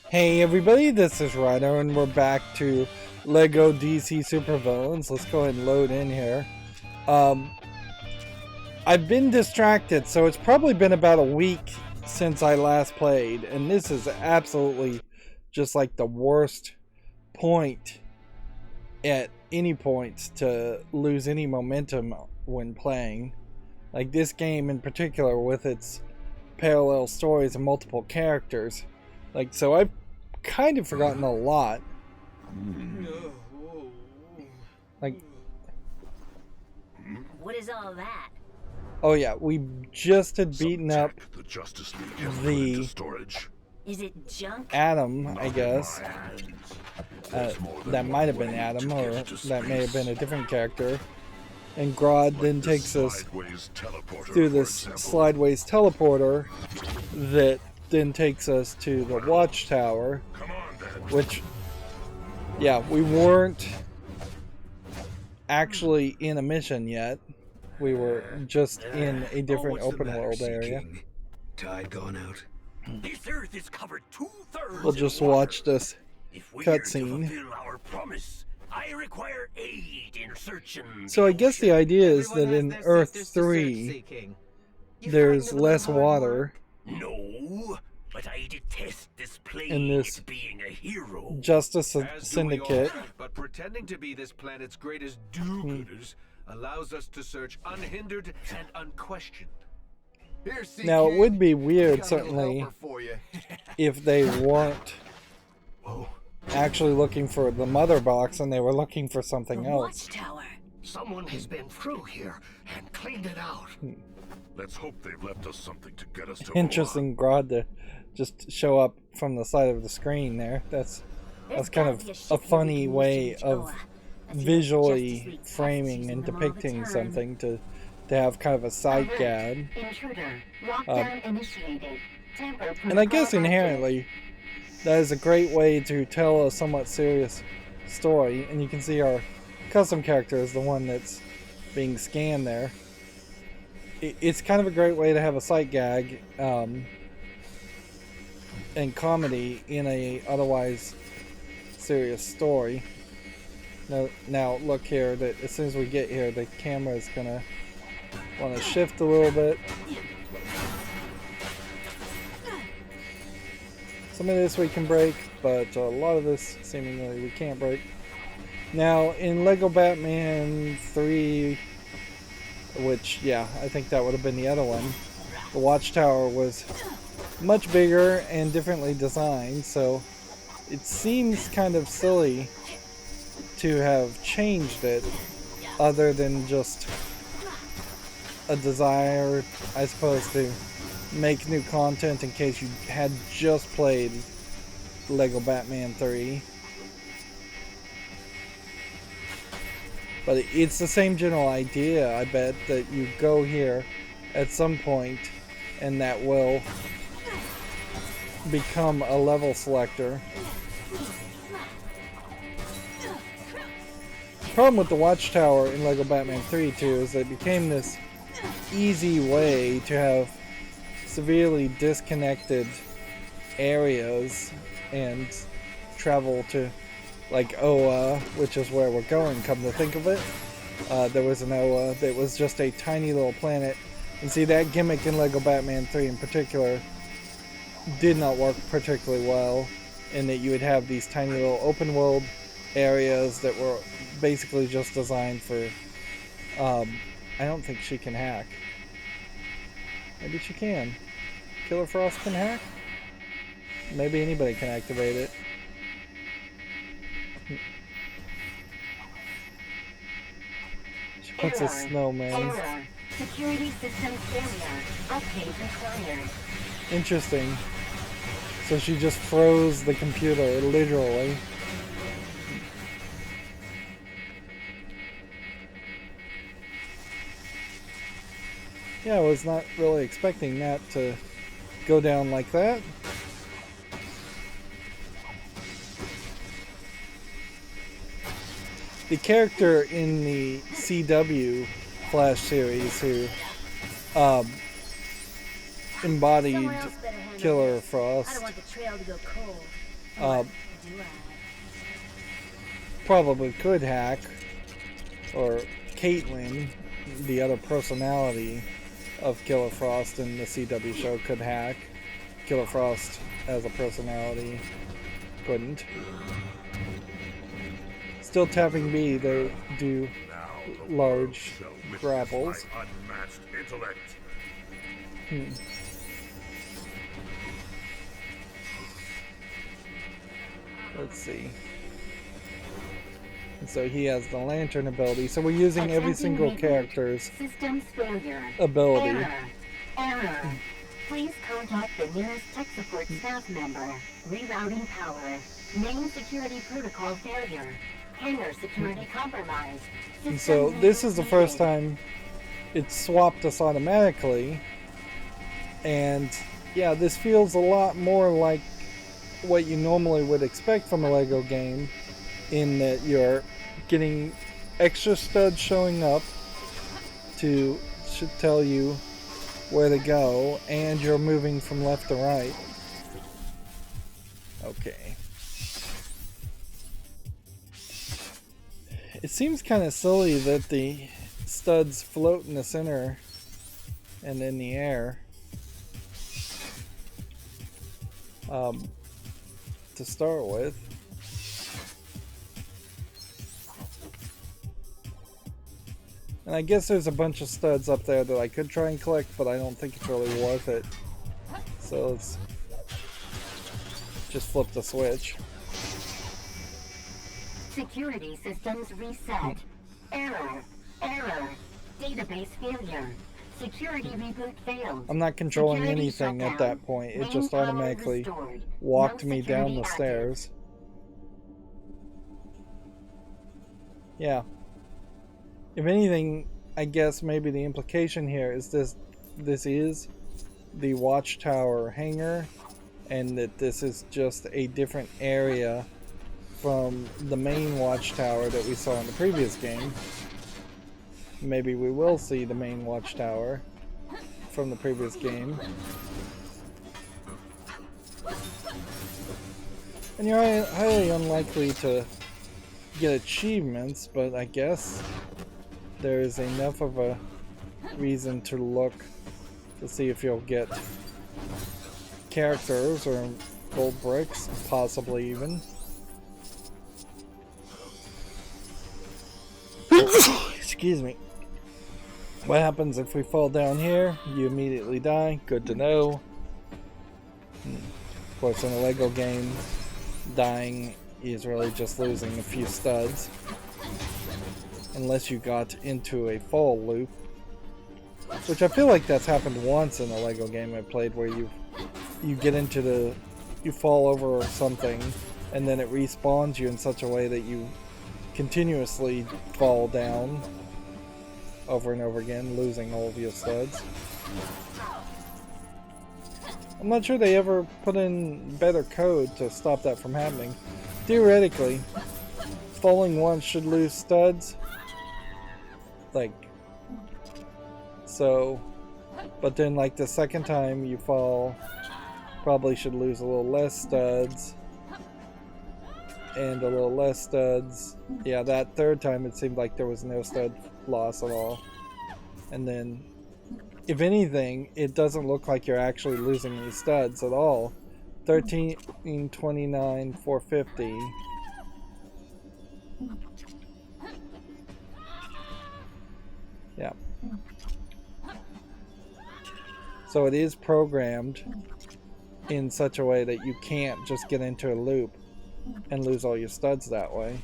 Hey everybody, this is Rydo and we're back to LEGO DC Supervillains. Let's go ahead and load in here. I've been distracted, so it's probably been about a week since I last played, and this is absolutely just like the worst point at any point to lose any momentum when playing. Like this game in particular with its parallel stories and multiple characters. Like, so I've kind of forgotten a lot. Like, what is all that? oh yeah, we just had beaten up the Justice League the storage. Is it junk? Adam, I guess. That might have been Adam, or that may have been a different character. And Grodd then takes us through this slideways teleporter that then takes us to the watchtower, which, yeah, we weren't actually in a mission yet. We were just in a different open world area. Tide gone out. This earth is covered 2/3. We'll just watch this cutscene. I require aid in search and So I guess the idea is that in Earth 3, there's less water. No, but I detest this plane. In this being a hero. Justice Syndicate. But pretending to be this planet's greatest do-gooders allows us to search unhindered and unquestioned. Now it would be weird, certainly, if they weren't actually looking for the mother box and they were looking for something else. Watchtower. Someone has been through here and cleaned it out. Let's hope they've left us something to get us to. Interesting, Grodd to just show up from the side of the screen there. That's kind of a funny way of visually framing and depicting something to have kind of a side gag. And I guess inherently that is a great way to tell a somewhat serious story, and you can see our custom character is the one that's being scanned there. It's kind of a great way to have a sight gag and comedy in a otherwise serious story. Now look here, that as soon as we get here, the camera is gonna want to shift a little bit. Some of this we can break, but a lot of this seemingly we can't break. Now in Lego Batman 3, which, yeah, I think that would have been the other one, the watchtower was much bigger and differently designed, so it seems kind of silly to have changed it, other than just a desire, I suppose, to make new content in case you had just played Lego Batman 3. But it's the same general idea, I bet, that you go here at some point and that will become a level selector. The problem with the watchtower in Lego Batman 3 too is that it became this easy way to have severely disconnected areas and travel to, like, Oa, which is where we're going, come to think of it. There was an Oa that was just a tiny little planet, and see, that gimmick in Lego Batman 3 in particular did not work particularly well, in that you would have these tiny little open world areas that were basically just designed for I don't think she can hack. Maybe she can. Killer Frost can hack? Maybe anybody can activate it. She puts a snowman. Security system failure. Update required. Interesting. So she just froze the computer, literally. Yeah, I was not really expecting that to go down like that. The character in the CW Flash series who embodied Killer Frost I don't want the trail to go cold. probably could hack, or Caitlyn, the other personality of Killer Frost in the CW show, could hack. Killer Frost as a personality couldn't. Still tapping B, they do large grapples. Unmatched intellect. Let's see. And so he has the lantern ability. So we're using every single character's Systems failure. ability. Error. Please contact the nearest tech support staff member. Rerouting power. Main security protocol failure. Hangar security compromised. And so this is the first time it swapped us automatically. And yeah, this feels a lot more like what you normally would expect from a Lego game, in that you're getting extra studs showing up to tell you where to go, and you're moving from left to right. Okay. It seems kind of silly that the studs float in the center and in the air. To start with. And I guess there's a bunch of studs up there that I could try and collect, but I don't think it's really worth it. So let's just flip the switch. Security systems reset. Error. Database failure. Security reboot failed. I'm not controlling Security anything at shutdown. that point. It Main just power automatically restored. walked No me down security the active. stairs. Yeah. If anything, I guess maybe the implication here is this is the Watchtower hangar, and that this is just a different area from the main Watchtower that we saw in the previous game. Maybe we will see the main Watchtower from the previous game. And you're highly unlikely to get achievements, but I guess there is enough of a reason to look to see if you'll get characters or gold bricks, possibly even. Excuse me. What happens if we fall down here? You immediately die. Good to know. Of course, in a Lego game, dying is really just losing a few studs. Unless you got into a fall loop. Which I feel like that's happened once in a Lego game I played, where you get into you fall over something, and then it respawns you in such a way that you continuously fall down over and over again, losing all of your studs. I'm not sure they ever put in better code to stop that from happening. Theoretically, falling once should lose studs. Like, so, but then like the second time you fall, probably should lose a little less studs. And a little less studs. Yeah, that third time it seemed like there was no stud loss at all. And then, if anything, it doesn't look like you're actually losing any studs at all. 13, 29, 450. Yeah. So it is programmed in such a way that you can't just get into a loop and lose all your studs that way.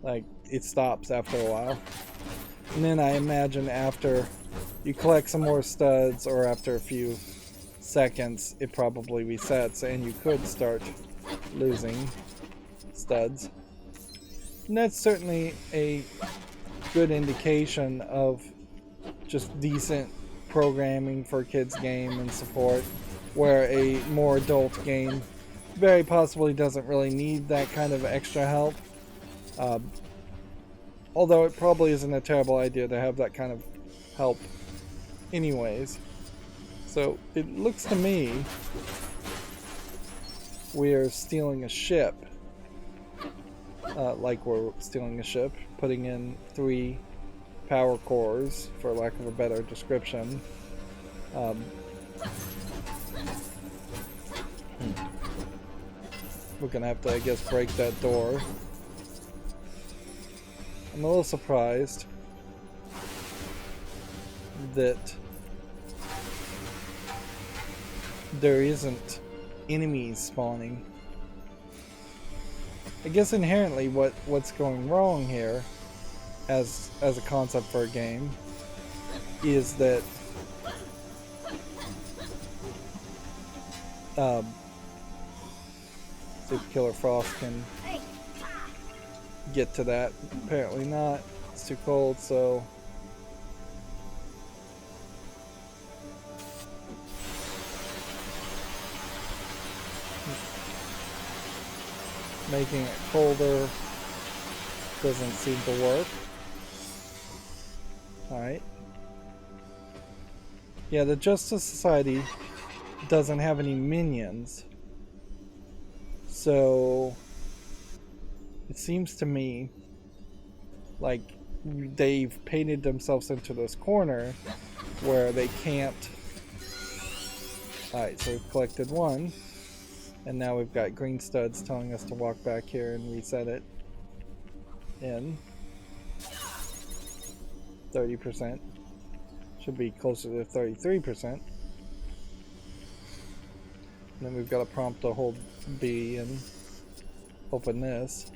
Like, it stops after a while. And then I imagine after you collect some more studs, or after a few seconds, it probably resets and you could start losing studs. And that's certainly a good indication of just decent programming for a kids game and support, where a more adult game very possibly doesn't really need that kind of extra help. Although it probably isn't a terrible idea to have that kind of help anyways. So it looks to me we're stealing a ship. Like we're stealing a ship, putting in 3 power cores, for lack of a better description. We're gonna have to, I guess, break that door. I'm a little surprised that there isn't enemies spawning. I guess inherently what's going wrong here as a concept for a game is that if Killer Frost can get to that. Apparently not. It's too cold, so making it colder doesn't seem to work. Alright. Yeah, the Justice Society doesn't have any minions. So it seems to me like they've painted themselves into this corner where they can't. Alright, so we've collected 1. And now we've got green studs telling us to walk back here and reset it in 30%. Should be closer to 33%. And then we've got a prompt to hold B and open this.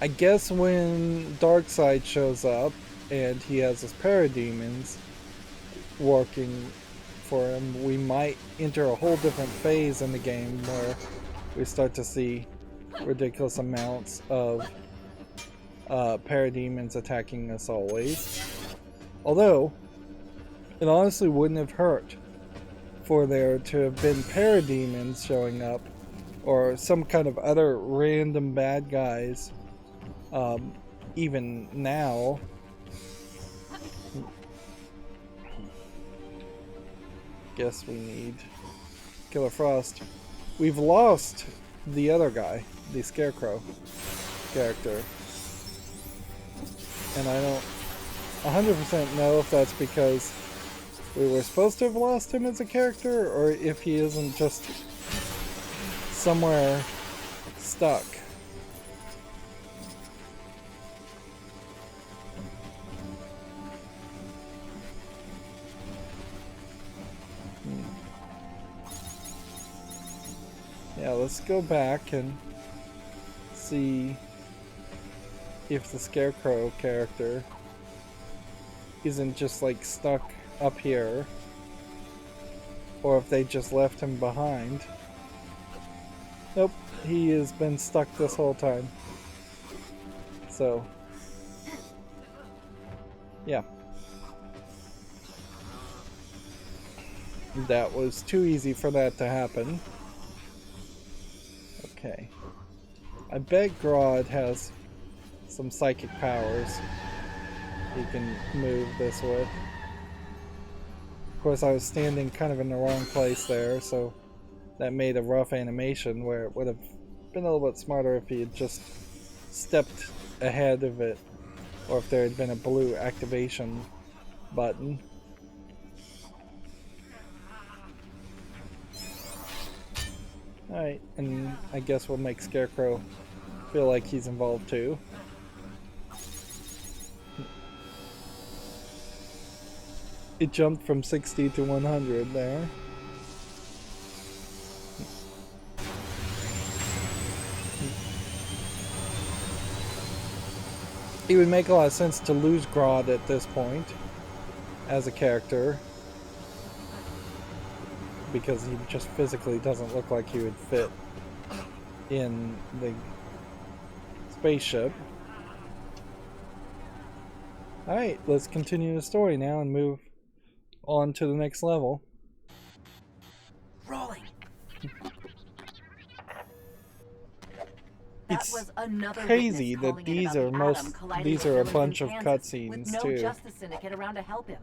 I guess when Darkseid shows up and he has his parademons working for him, we might enter a whole different phase in the game where we start to see ridiculous amounts of parademons attacking us always. Although, it honestly wouldn't have hurt for there to have been parademons showing up or some kind of other random bad guys even now. Guess we need Killer Frost. We've lost the other guy, the Scarecrow character, and I don't 100% know if that's because we were supposed to have lost him as a character or if he isn't just somewhere stuck. Yeah, let's go back and see if the Scarecrow character isn't just like stuck up here, or if they just left him behind. Nope, he has been stuck this whole time. So, yeah. That was too easy for that to happen. Okay. I bet Grodd has some psychic powers he can move this with. Of course, I was standing kind of in the wrong place there, so that made a rough animation where it would have been a little bit smarter if he had just stepped ahead of it, or if there had been a blue activation button. Alright, and I guess we'll make Scarecrow feel like he's involved too. It jumped from 60 to 100 there. It would make a lot of sense to lose Grodd at this point as a character, because he just physically doesn't look like he would fit in the spaceship. Alright, let's continue the story now and move on to the next level. Rolling. It's crazy that these are a bunch of cutscenes with no too. Justice Syndicate around to help him.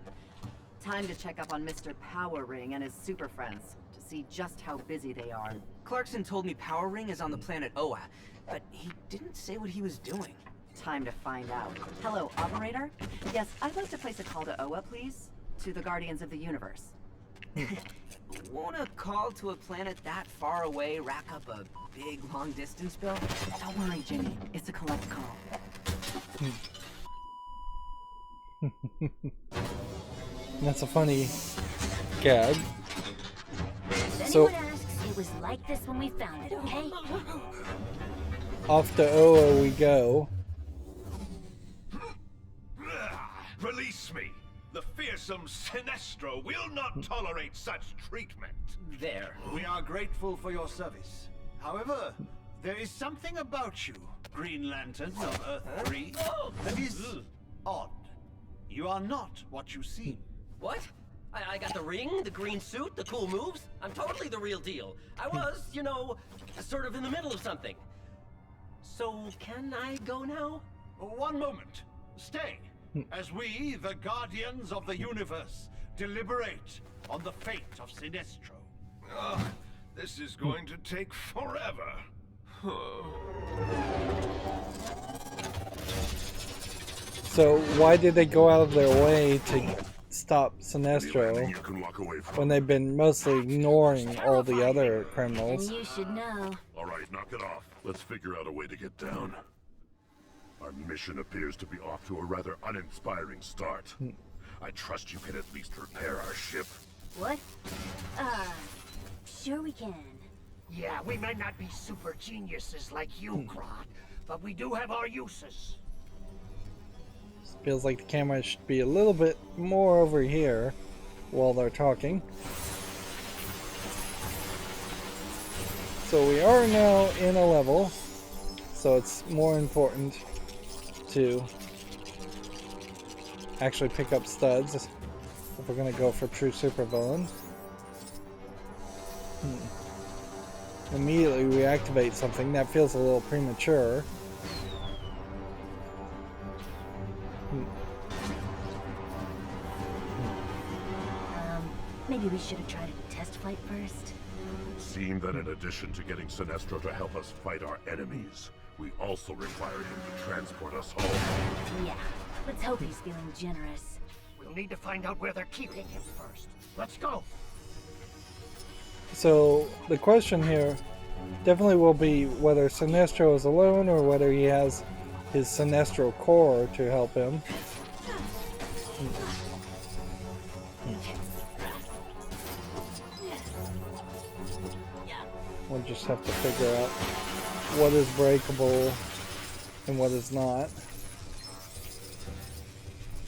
Time to check up on Mr. Power Ring and his super friends to see just how busy they are. Clarkson told me Power Ring is on the planet Oa, but he didn't say what he was doing. Time to find out. Hello, operator? Yes, I'd like to place a call to Oa, please. To the Guardians of the Universe. Won't a call to a planet that far away rack up a big long-distance bill? Don't worry, Jimmy. It's a collect call. That's a funny gag. If So- anyone asks, it was like this when we found it, okay? Off to Oa we go. Release me! The fearsome Sinestro will not tolerate such treatment. There. We are grateful for your service. However, there is something about you, Green Lantern of Earth 3, that is odd. You are not what you seem. What? I got the ring, the green suit, the cool moves. I'm totally the real deal. I was, you know, sort of in the middle of something. So, can I go now? One moment. Stay, as we, the Guardians of the Universe, deliberate on the fate of Sinestro. Ugh, this is going to take forever. So why did they go out of their way to stop Sinestro You can walk away from. when they've been mostly ignoring all the other And criminals? you should know. All right, knock it off. Let's figure out a way to get down. Our mission appears to be off to a rather uninspiring start. I trust you can at least repair our ship. What? Sure we can. Yeah, we might not be super geniuses like you, Grodd, but we do have our uses. Feels like the camera should be a little bit more over here while they're talking. So we are now in a level, so it's more important to actually pick up studs if we're going to go for true supervillain. Immediately we activate something that feels a little premature. Maybe we should have tried a test flight first. It seemed that in addition to getting Sinestro to help us fight our enemies, we also required him to transport us home. Yeah, let's hope he's feeling generous. We'll need to find out where they're keeping him first. Let's go. So the question here definitely will be whether Sinestro is alone or whether he has his Sinestro core to help him. We'll just have to figure out what is breakable and what is not.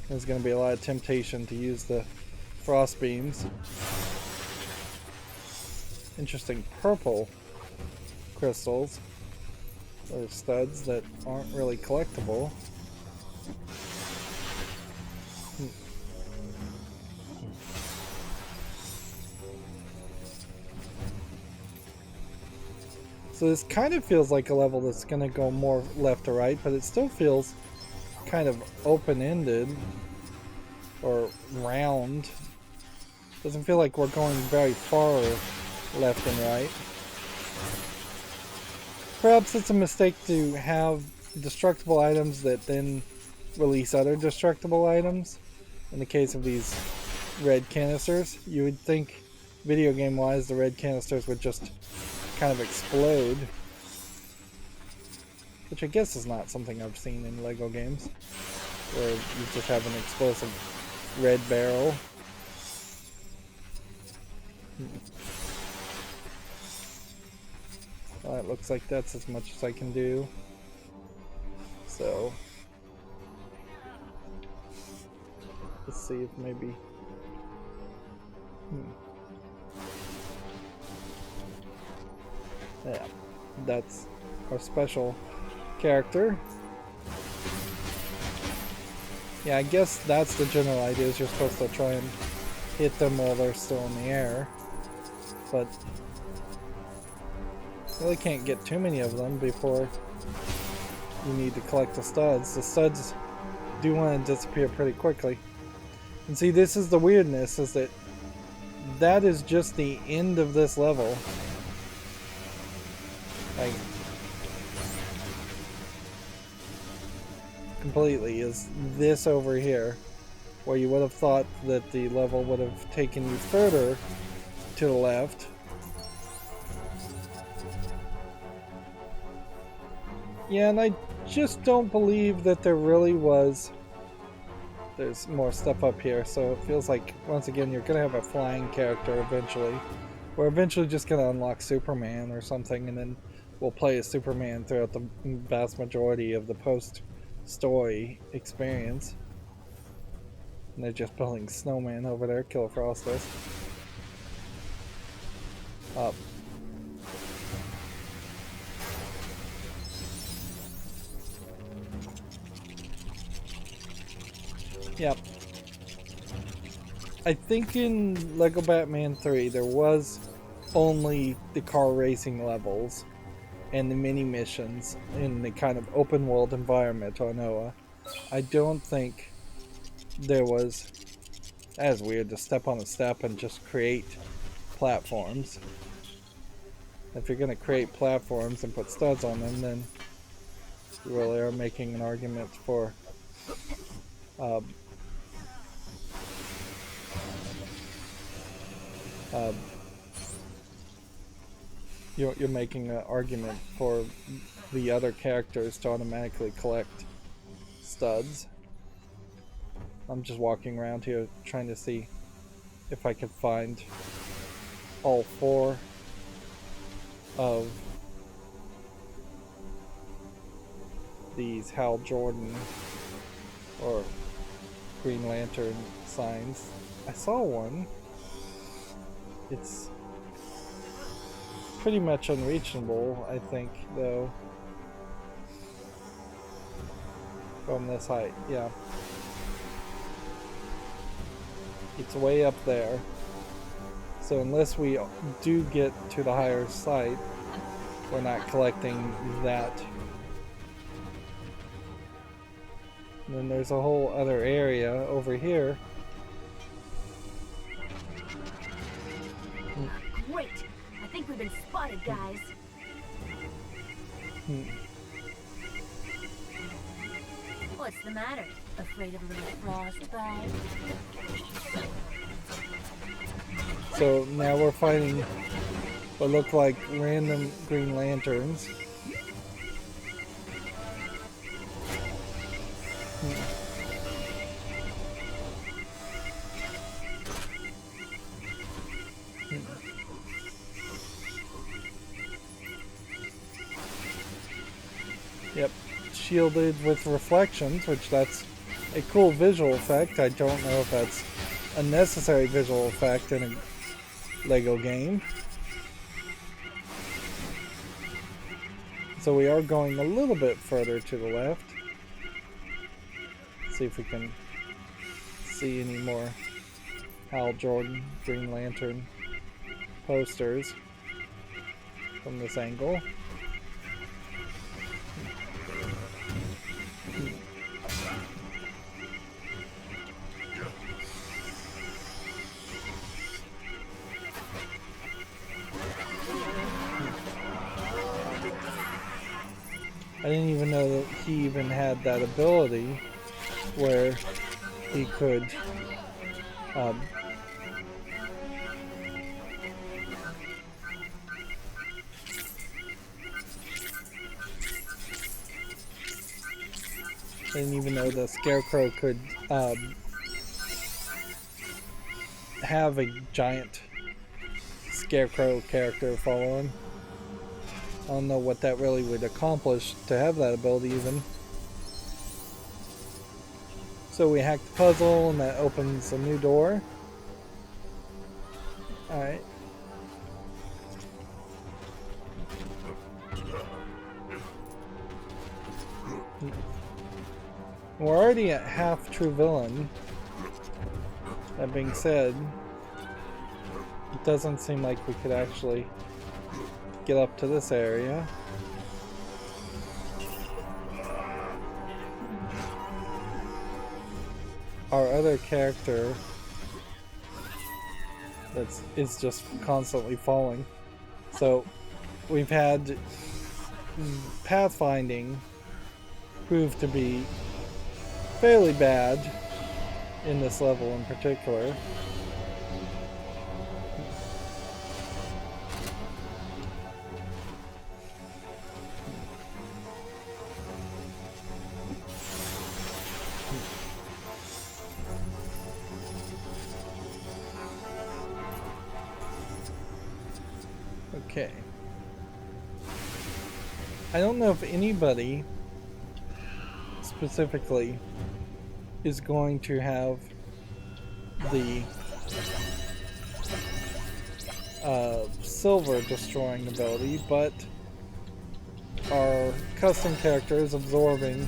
There's going to be a lot of temptation to use the frost beams. Interesting purple crystals or studs that aren't really collectible. So this kind of feels like a level that's going to go more left to right, but it still feels kind of open-ended or round. Doesn't feel like we're going very far left and right. Perhaps it's a mistake to have destructible items that then release other destructible items. In the case of these red canisters, you would think video game wise the red canisters would just kind of explode, which I guess is not something I've seen in LEGO games, where you just have an explosive red barrel. Well, it looks like that's as much as I can do. So let's see if maybe yeah, that's our special character. Yeah, I guess that's the general idea, is you're supposed to try and hit them while they're still in the air. But really can't get too many of them before you need to collect the studs. The studs do want to disappear pretty quickly. And see, this is the weirdness, is that that is just the end of this level. Like, completely is this over here, where you would have thought that the level would have taken you further to the left. Yeah, and I just don't believe that there really was. There's more stuff up here, so it feels like, once again, you're gonna have a flying character eventually. We're eventually just gonna unlock Superman or something, and then we'll play as Superman throughout the vast majority of the post-story experience. And they're just building snowman over there, Killer Frost is. Up. Yep. I think in Lego Batman 3 there was only the car racing levels and the mini missions in the kind of open world environment on Oa. I don't think there was. That is weird to step on a step and just create platforms. If you're going to create platforms and put studs on them, then you really are making an argument for you're making an argument for the other characters to automatically collect studs. I'm just walking around here trying to see if I can find all 4 of these Hal Jordan or Green Lantern signs. I saw one. It's pretty much unreachable, I think, though. From this height, yeah. It's way up there. So unless we do get to the higher site, we're not collecting that. And then there's a whole other area over here. Great! I think we've been spotted, guys. What's the matter? Afraid of a little frostbite? So now we're fighting what look like random Green Lanterns. Yep, shielded with reflections, which that's a cool visual effect. I don't know if that's a necessary visual effect in a Lego game. So we are going a little bit further to the left. See if we can see any more Hal Jordan Green Lantern posters from this angle. I didn't even know that he even had that ability where he could I didn't even know the Scarecrow could have a giant Scarecrow character follow him. I don't know what that really would accomplish to have that ability even. So we hack the puzzle and that opens a new door. Alright. We're already at half true villain. That being said, it doesn't seem like we could actually get up to this area. our other character is just constantly falling. So we've had pathfinding prove to be fairly bad in this level in particular. Okay. I don't know if anybody specifically is going to have the silver destroying ability, but our custom character is absorbing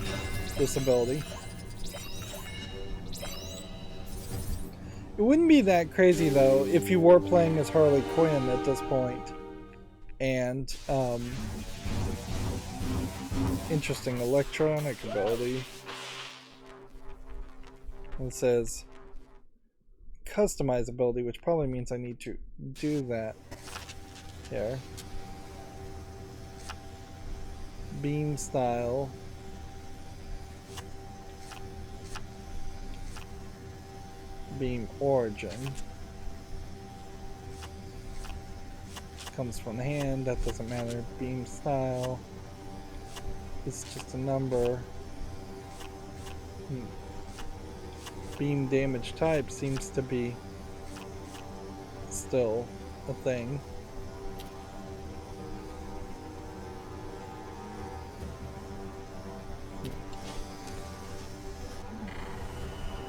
this ability. It wouldn't be that crazy though if you were playing as Harley Quinn at this point. And interesting electronic ability. It says customize ability, which probably means I need to do that here. Beam style. Beam origin. Comes from the hand, that doesn't matter. Beam style. It's just a number. Beam damage type seems to be still a thing.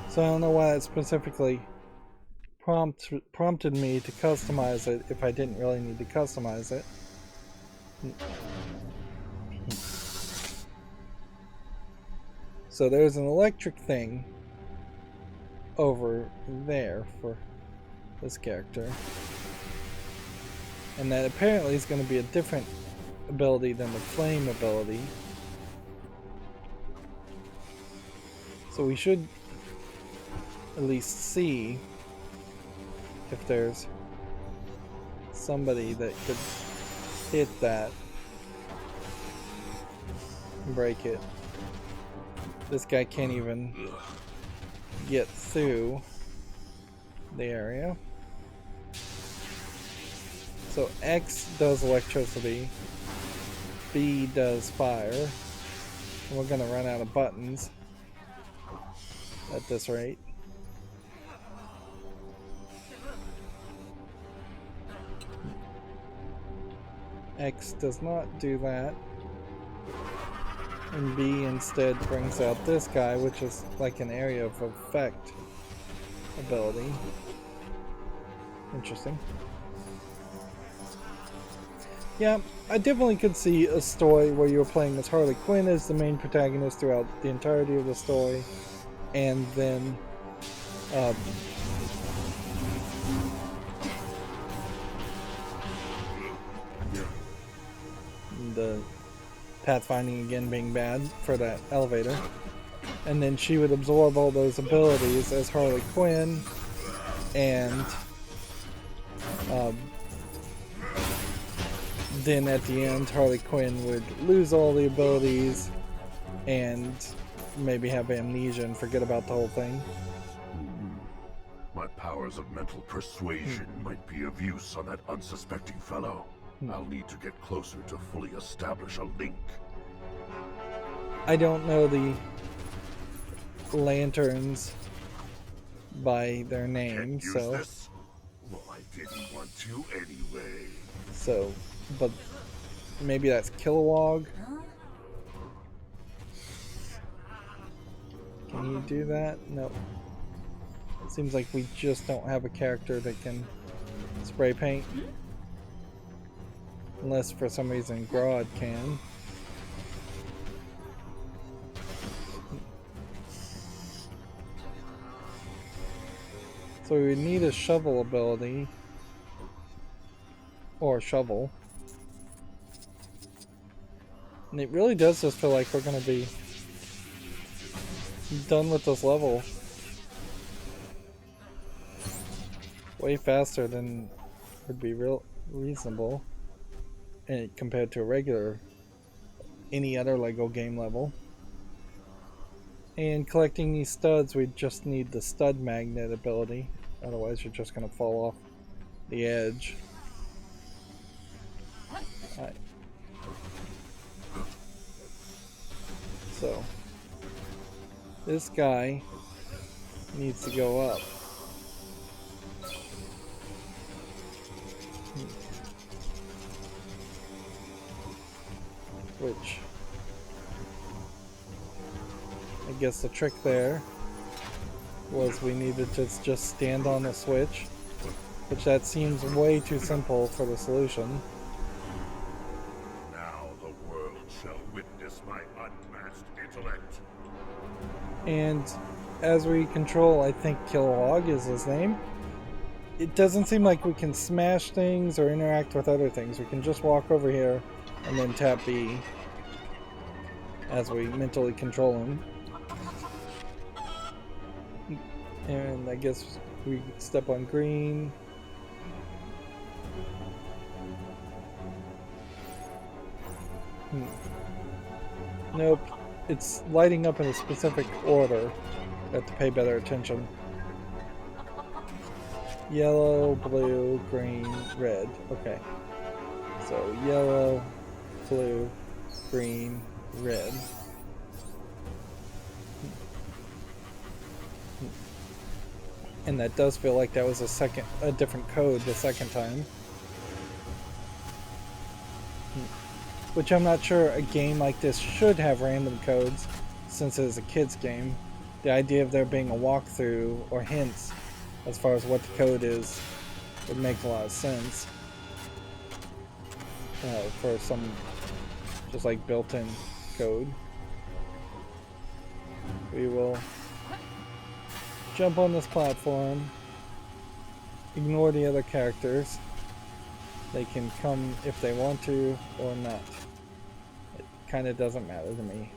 So I don't know why it specifically prompted me to customize it if I didn't really need to customize it. So there's an electric thing over there for this character, and that apparently is going to be a different ability than the flame ability. So we should at least see if there's somebody that could hit that and break it. This guy can't even get through the area. So X does electricity, B does fire, and we're gonna run out of buttons at this rate. X does not do that, and B instead brings out this guy, which is like an area of effect ability. Interesting. Yeah, I definitely could see a story where you're playing as Harley Quinn as the main protagonist throughout the entirety of the story, and then the pathfinding again being bad for that elevator, and then she would absorb all those abilities as Harley Quinn, and then at the end Harley Quinn would lose all the abilities and maybe have amnesia and forget about the whole thing. My powers of mental persuasion might be of use on that unsuspecting fellow. I'll need to get closer to fully establish a link. I don't know the lanterns by their name, so This? Well, I didn't want to anyway. so, but maybe that's Kilowog. Can you do that? No. Seems like we just don't have a character that can spray paint. Unless for some reason Grodd can. So we would need a shovel ability. Or a shovel. And it really does just feel like we're gonna be done with this level way faster than would be reasonable compared to a regular any other Lego game level. And collecting these studs, we just need the stud magnet ability, otherwise you're just going to fall off the edge. Alright. So this guy needs to go up. Which, I guess the trick there was we needed to just stand on the switch, which that seems way too simple for the solution. Now the world shall witness my unmatched intellect. And as we control, I think Kilowog is his name, it doesn't seem like we can smash things or interact with other things. We can just walk over here and then tap B as we mentally control him. And I guess we step on green. Nope. It's lighting up in a specific order. I have to pay better attention. Yellow, blue, green, red. Okay. So yellow, blue, green, red. And that does feel like that was a different code the second time. Which I'm not sure a game like this should have random codes, since it is a kid's game. The idea of there being a walkthrough or hints as far as what the code is would make a lot of sense. For some just like built-in code. We will jump on this platform, ignore the other characters. They can come if they want to or not. It kind of doesn't matter to me,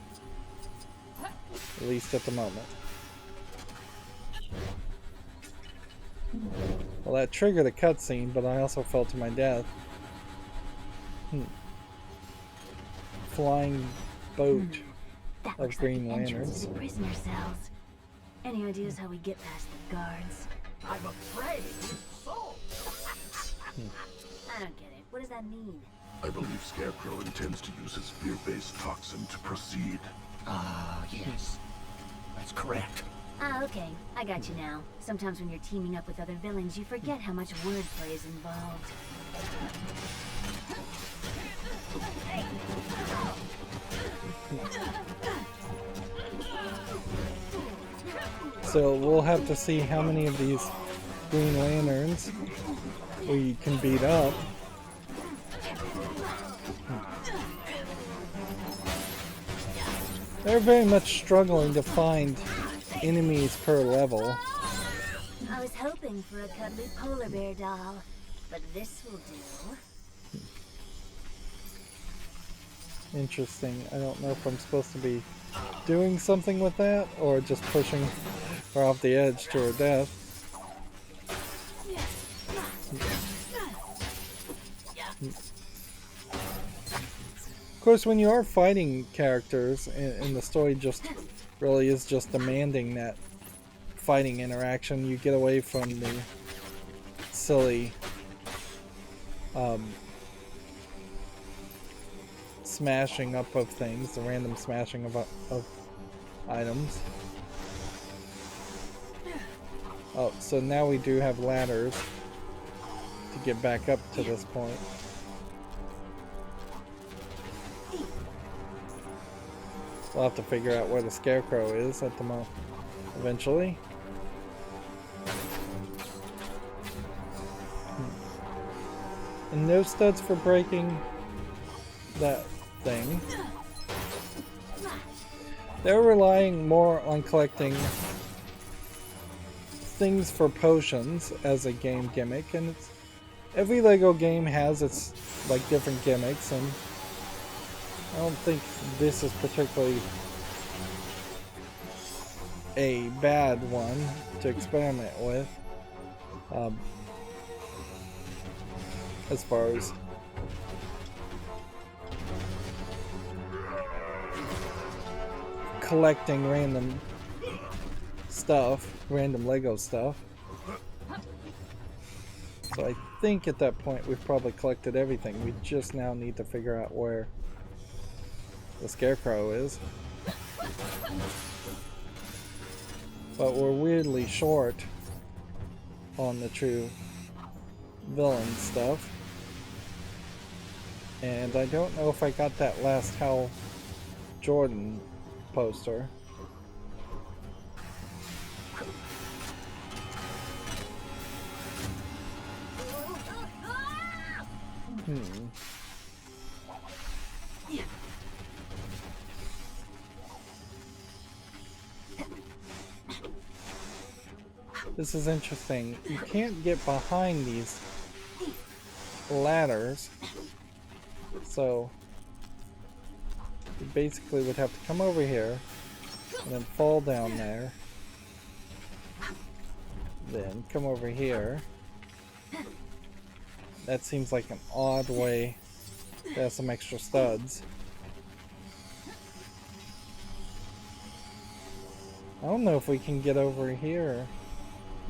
at least at the moment. Well, that triggered a cutscene, but I also fell to my death. Flying boat of Green Lanterns. Prisoner cells. Any ideas how we get past the guards? I'm afraid so. I don't get it. What does that mean? I believe Scarecrow intends to use his fear-based toxin to proceed. Yes. That's correct. Ah, okay. I got you now. Sometimes when you're teaming up with other villains, you forget how much wordplay is involved. So we'll have to see how many of these Green Lanterns we can beat up. They're very much struggling to find enemies per level. I was hoping for a cuddly polar bear doll, but this will do. Interesting. I don't know if I'm supposed to be doing something with that or just pushing her off the edge to her death. Of course, when you are fighting characters, and the story just really is just demanding that fighting interaction, you get away from the silly smashing up of things, the random smashing of items. Oh, so now we do have ladders to get back up to this point. We'll have to figure out where the Scarecrow is at the moment, eventually. And no studs for breaking that thing. They're relying more on collecting things for potions as a game gimmick, and every Lego game has its like different gimmicks, and I don't think this is particularly a bad one to experiment with. as far as collecting random stuff, random Lego stuff. So I think at that point we've probably collected everything. We just now need to figure out where the Scarecrow is. But we're weirdly short on the true villain stuff. And I don't know if I got that last Hal Jordan poster. This is interesting. You can't get behind these ladders, so you basically would have to come over here and then fall down there, then come over here. That seems like an odd way to have some extra studs. I don't know if we can get over here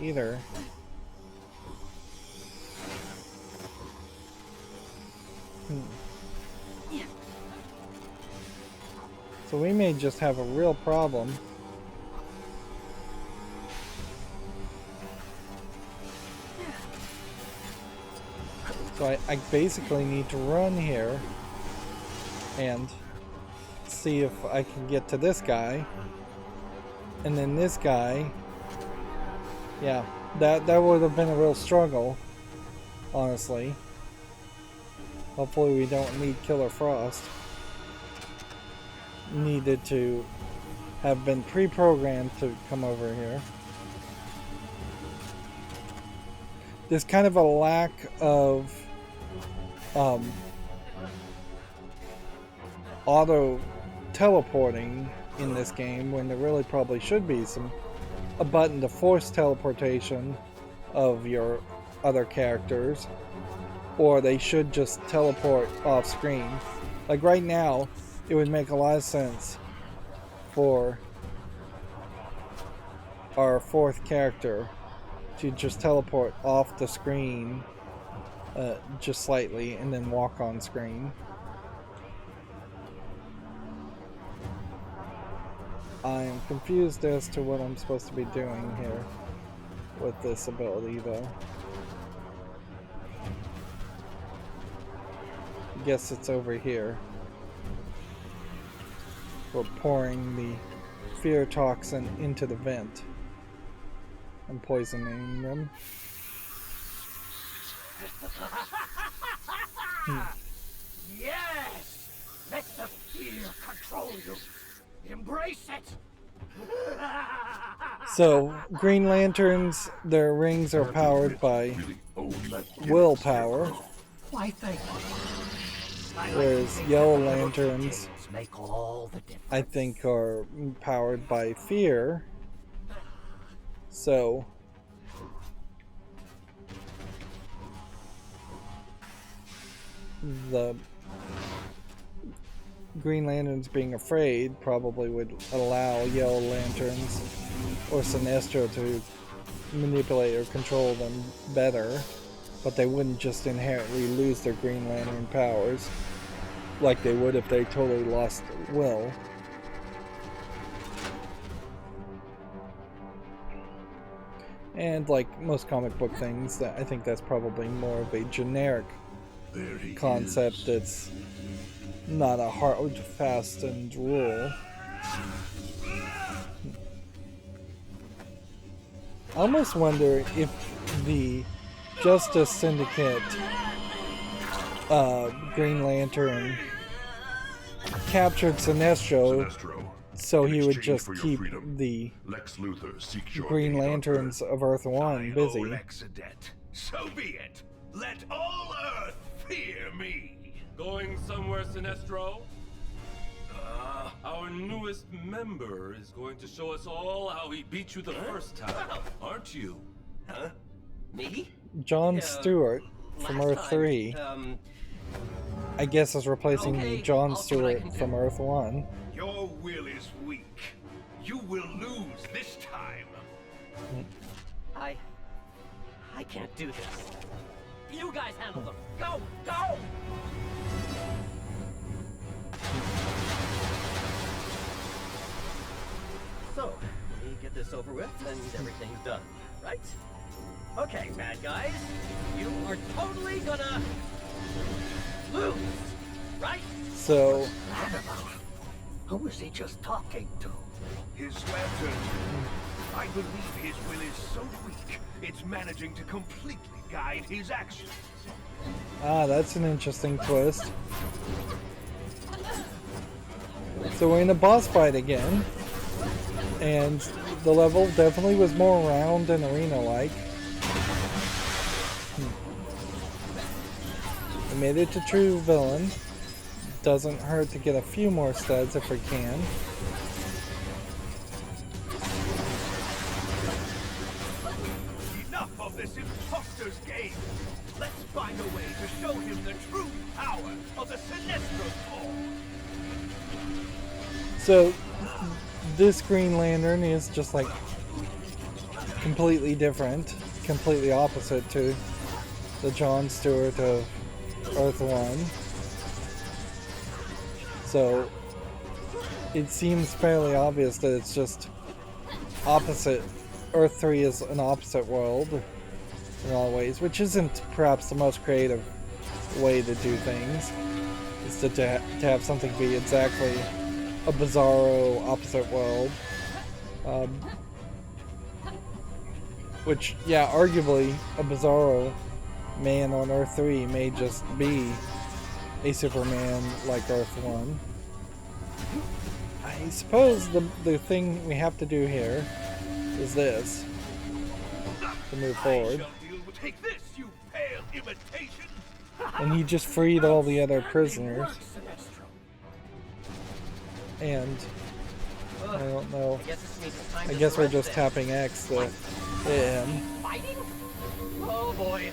either. So we may just have a real problem. So I basically need to run here and see if I can get to this guy. And then this guy, yeah, that would have been a real struggle, honestly. Hopefully we don't need Killer Frost. Needed to have been pre-programmed to come over here. There's kind of a lack of auto teleporting in this game when there really probably should be a button to force teleportation of your other characters, or they should just teleport off screen. Like right now, it would make a lot of sense for our fourth character to just teleport off the screen just slightly and then walk on screen. I am confused as to what I'm supposed to be doing here with this ability, though. I guess it's over here. We're pouring the fear toxin into the vent and poisoning them. Yes! Let the fear control you. Embrace it. So, Green Lanterns, their rings are powered by willpower, Why, thank you. whereas Yellow Lanterns, Make all the difference. I think, are powered by fear. So, the Green Lanterns being afraid probably would allow Yellow Lanterns or Sinestro to manipulate or control them better, but they wouldn't just inherently lose their Green Lantern powers like they would if they totally lost will. And like most comic book things, I think that's probably more of a generic concept that's not a hard, fastened rule. I almost wonder if the Justice Syndicate Green Lantern captured Sinestro so he would just keep the Green Lanterns of Earth 1 busy. So be it. Let all Earth fear me. Going somewhere, Sinestro? Our newest member is going to show us all how he beat you the first time, aren't you? Huh? Me? John Stewart from last Earth time, 3. I guess is replacing okay, John I'll see what I Stewart can do. from Earth 1. Your will is weak. You will lose this time. I can't do this. You guys handle them. Go! Go! So, we get this over with and everything's done, right? Okay, bad guys. You are totally gonna lose, right? So, Who is he just talking to? His lantern. I believe his will is so weak, it's managing to completely guide his actions. that's an interesting twist. So we're in a boss fight again. And the level definitely was more round and arena-like. We made it to true villain. Doesn't hurt to get a few more studs if we can. Enough of this imposter's game. Let's find a way to show him the true power of the Sinestro Core. So, this Green Lantern is just like completely different, completely opposite to the John Stewart of Earth 1. So, it seems fairly obvious that it's just opposite. Earth 3 is an opposite world in a lot of ways, which isn't perhaps the most creative way to do things. Is to have something be exactly a bizarro opposite world. Which, yeah, arguably a bizarro man on Earth 3 may just be a Superman like Earth 1. I suppose the thing we have to do here is this to move forward. Take this, you pale imitation. And he just freed all the other prisoners. And I don't know. I guess we're just tapping X to hit him. Fighting? Oh boy.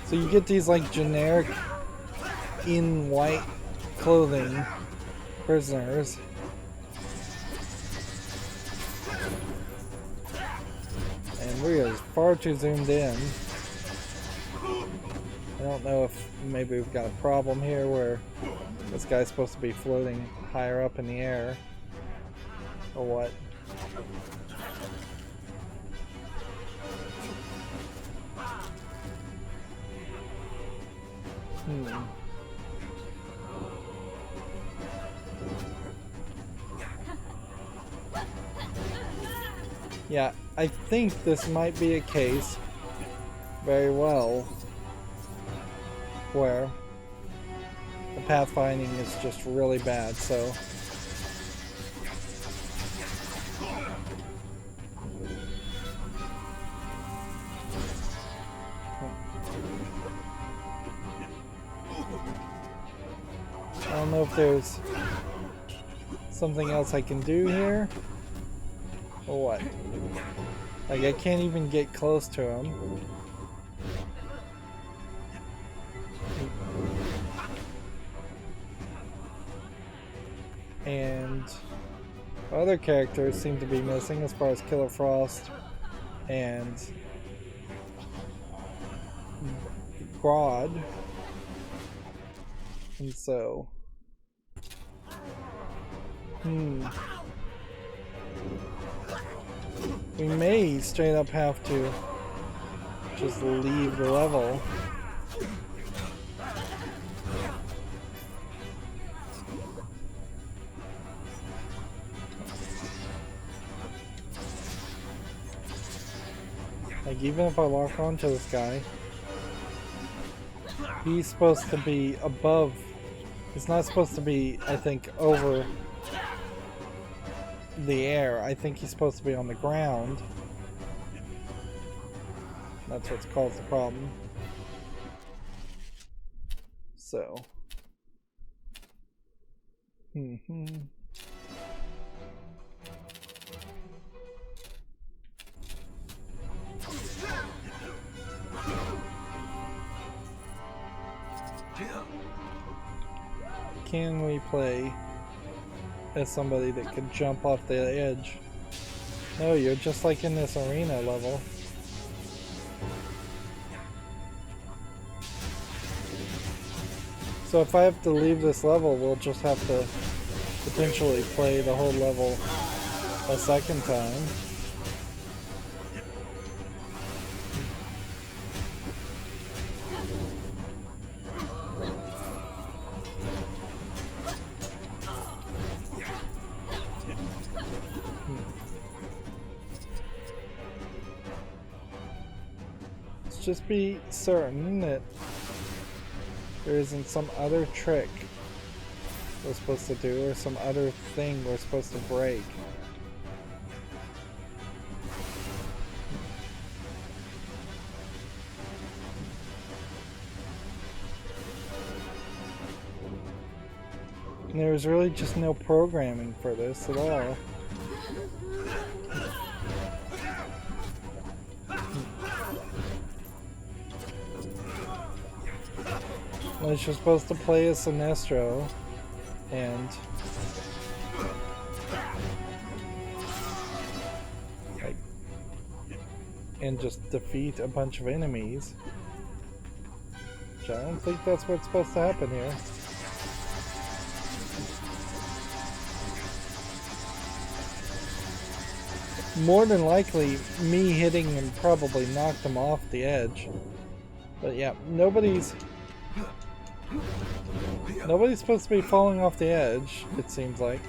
So you get these like generic in white clothing prisoners. And we're far too zoomed in. I don't know if maybe we've got a problem here where this guy's supposed to be floating higher up in the air. Or what? Yeah, I think this might be a case very well where the pathfinding is just really bad, so I don't know if there's something else I can do here or what. Like, I can't even get close to him. And other characters seem to be missing as far as Killer Frost and Grodd. And so we may straight up have to just leave the level. Like, even if I lock onto this guy, he's supposed to be above. He's not supposed to be, I think, over the air. I think he's supposed to be on the ground. That's what's caused the problem. So. can we play as somebody that could jump off the edge? No, you're just like in this arena level. So if I have to leave this level, we'll just have to potentially play the whole level a second time. Let's just be certain that there isn't some other trick we're supposed to do, or some other thing we're supposed to break. And there's really just no programming for this at all. Unless you're supposed to play as Sinestro and just defeat a bunch of enemies. Which I don't think that's what's supposed to happen here. More than likely, me hitting him probably knocked him off the edge. But yeah, nobody's supposed to be falling off the edge, it seems like.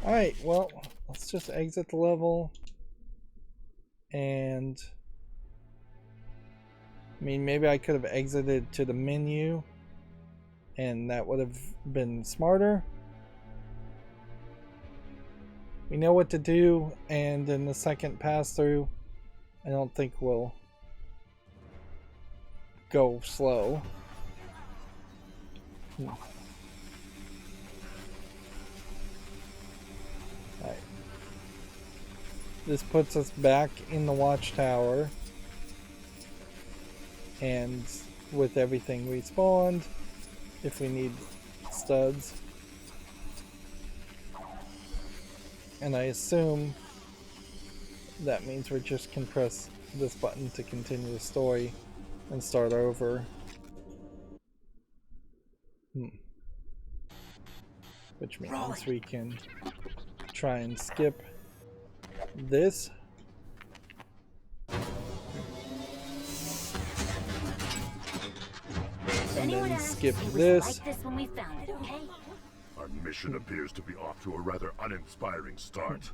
Alright, well, let's just exit the level. And I mean, maybe I could have exited to the menu, and that would have been smarter. We know what to do, and in the second pass through, I don't think we'll go slow. Alright. This puts us back in the watchtower, and with everything respawned, if we need studs. And I assume that means we just can press this button to continue the story and start over. Which means we can try and skip this. And then skip this. Our mission appears to be off to a rather uninspiring start.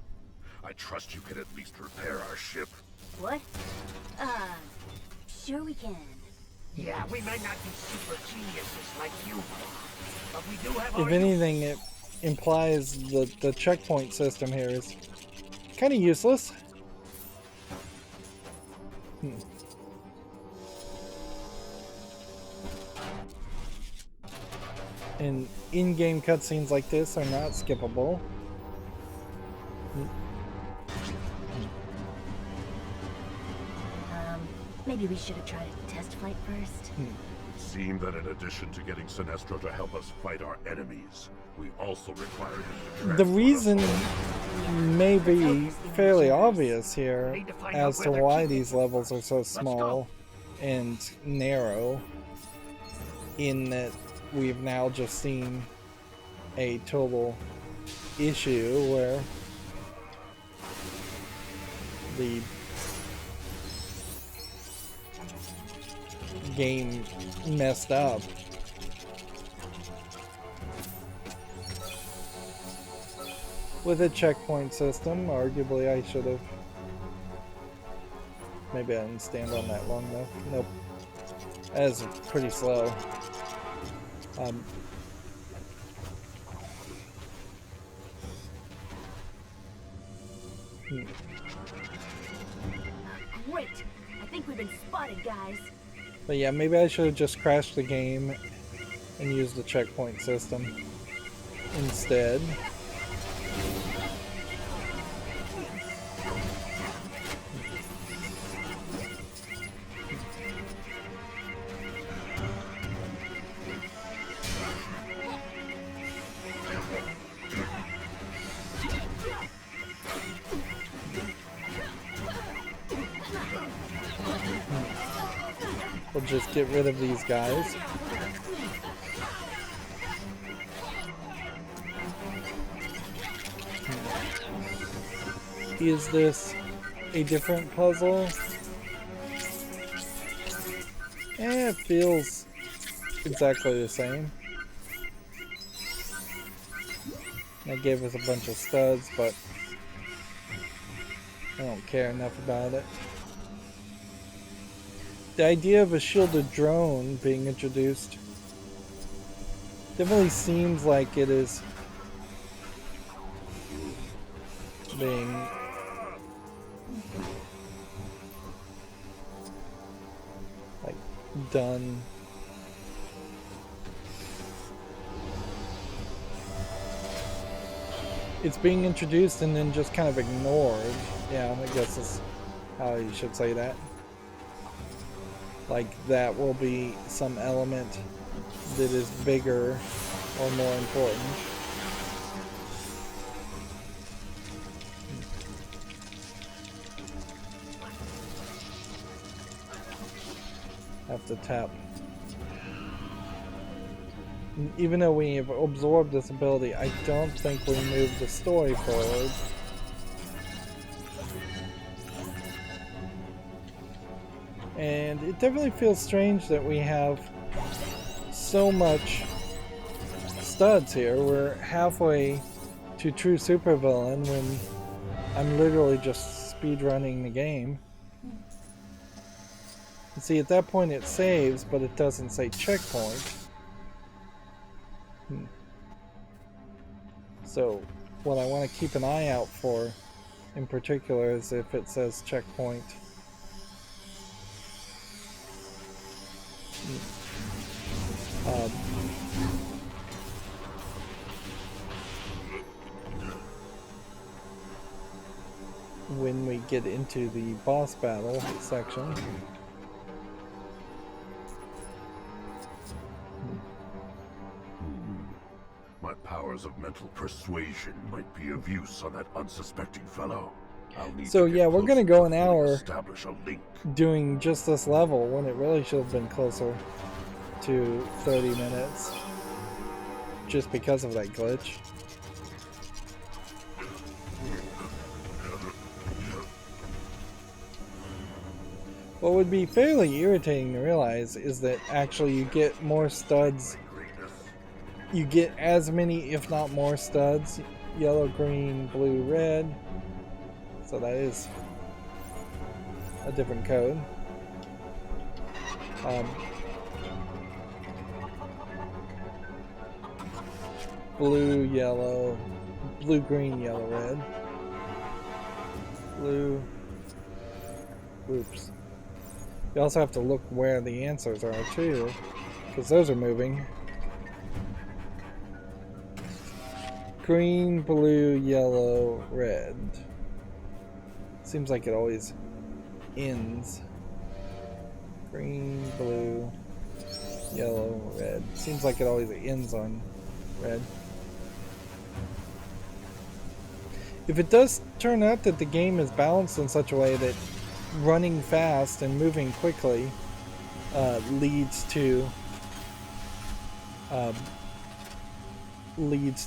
I trust you can at least repair our ship. What? Sure we can. Yeah, we may not be super geniuses like you, but we do have If anything, it implies the checkpoint system here is kind of useless. And in-game cutscenes like this are not skippable. Maybe we should have tried a test flight first. It seemed that in addition to getting Sinestro to help us fight our enemies, we also required him to The reason may be fairly obvious here as to why these levels are so small and narrow, in that we've now just seen a total issue where the game messed up. With a checkpoint system, arguably I should have... Maybe I didn't stand on that long enough. Nope. That is pretty slow. Great! I think we've been spotted, guys. But yeah, maybe I should have just crashed the game and used the checkpoint system instead. We'll just get rid of these guys. Is this a different puzzle? It feels exactly the same. That gave us a bunch of studs, but I don't care enough about it. The idea of a shielded drone being introduced definitely seems like it is being done. It's being introduced and then just kind of ignored. Yeah, I guess that's how you should say that. Like that will be some element that is bigger or more important. Have to tap. Even though we have absorbed this ability, I don't think we move the story forward. And it definitely feels strange that we have so much studs here. We're halfway to true supervillain when I'm literally just speedrunning the game. See, at that point it saves, but it doesn't say checkpoint. So, what I want to keep an eye out for, in particular, is if it says checkpoint. When we get into the boss battle section. My powers of mental persuasion might be of use on that unsuspecting fellow. So yeah, we're gonna go an hour establish a link. Doing just this level when it really should have been closer to 30 minutes. Just because of that glitch. What would be fairly irritating to realize is that actually you get more studs. You get as many, if not more studs. Yellow, green, blue, red. So that is a different code. Blue, yellow, blue, green, yellow, red. Blue. Oops. You also have to look where the answers are too, because those are moving. Green, blue, yellow, red. Seems like it always ends. Green, blue, yellow, red. Seems like it always ends on red. If it does turn out that the game is balanced in such a way that running fast and moving quickly leads to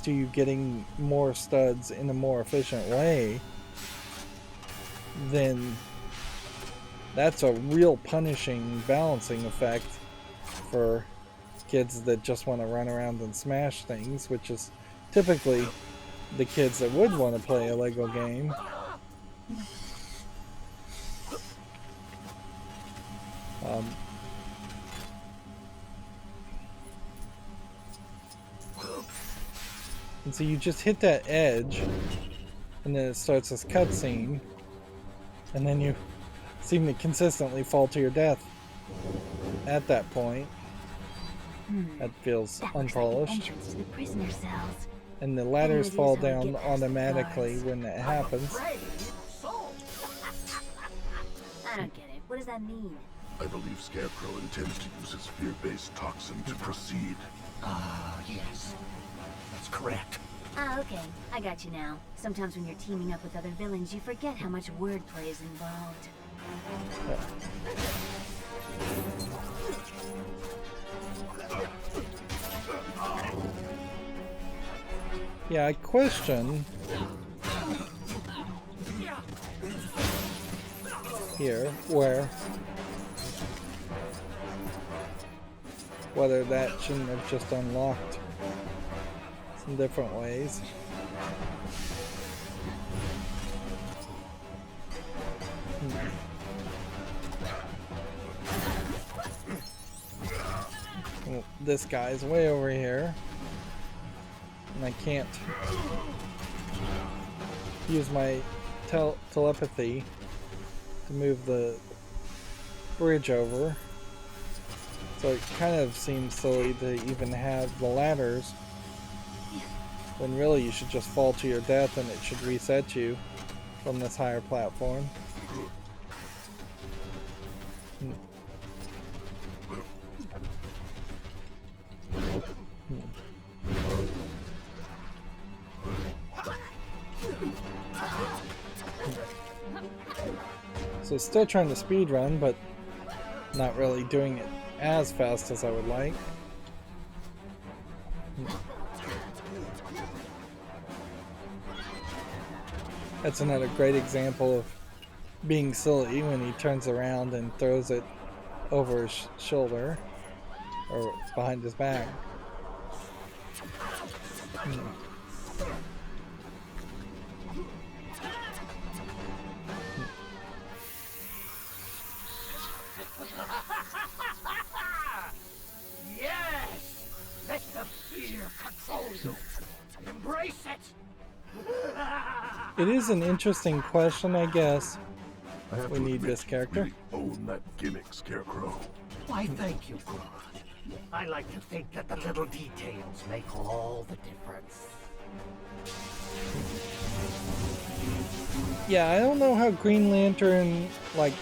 you getting more studs in a more efficient way, then that's a real punishing balancing effect for kids that just want to run around and smash things, which is typically the kids that would want to play a Lego game. And so you just hit that edge, and then it starts this cutscene, and then you seem to consistently fall to your death at that point. That feels unpolished. And the ladders fall down automatically when that happens. I don't get it. What does that mean? I believe Scarecrow intends to use his fear-based toxin to proceed. Yes. That's correct. Ah, okay. I got you now. Sometimes when you're teaming up with other villains, you forget how much wordplay is involved. Yeah, I question here whether that shouldn't have just unlocked some different ways. Well, this guy's way over here, and I can't use my telepathy to move the bridge over. So it kind of seems silly to even have the ladders when really you should just fall to your death and it should reset you from this higher platform. So still trying to speed run, but not really doing it as fast as I would like. That's another great example of being silly when he turns around and throws it over his shoulder or behind his back. Yes! Let the fear control you. Embrace it. It is an interesting question, I guess. We need this character. Really own that gimmick, Scarecrow. Why, thank you, Grodd. I like to think that the little details make all the difference. Yeah, I don't know how Green Lantern, like,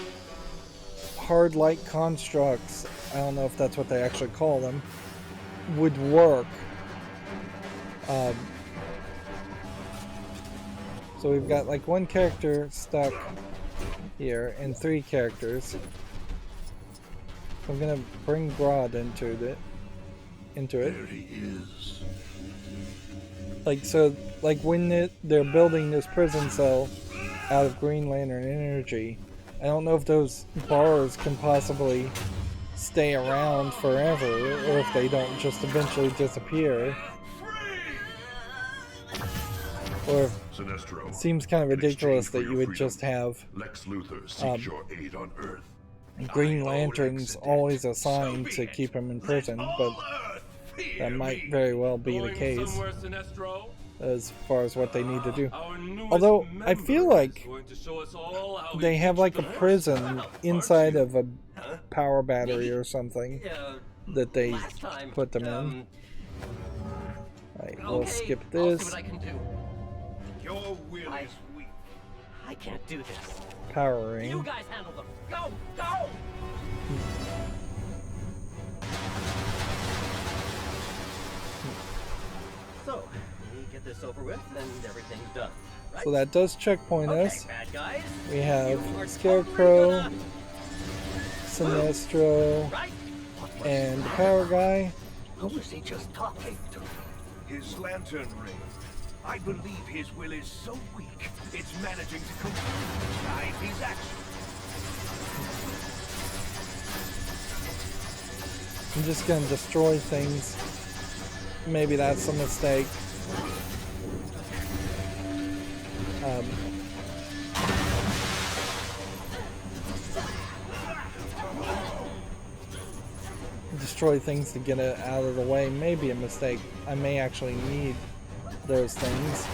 hard light constructs, I don't know if that's what they actually call them, would work. So we've got like one character stuck here and 3 characters. So I'm gonna bring Grodd into it. There he is. Like, so, like when they're building this prison cell out of Green Lantern energy, I don't know if those bars can possibly stay around forever, or if they don't just eventually disappear. Or if Sinestro, it seems kind of ridiculous that you would just have Lex Luthor seeks your aid on Earth. Green Lanterns always assigned to keep him in prison, but that might very well be the case as far as what they need to do. Although I feel like they have like a prison inside of a power battery or something that they put them in. Alright, we'll skip this. Your will is weak. I can't do this. Powering. You guys handle them. Go! Go! So, we get this over with and everything's done. Right? So that does checkpoint us. Bad guys. We have Scarecrow, Sinestro, and the Power Guy. Who was he just talking to? His lantern ring. I believe his will is so weak, it's managing to completely guide his actions. I'm just gonna destroy things. Maybe that's a mistake. Destroy things to get it out of the way. Maybe a mistake. I may actually need those things.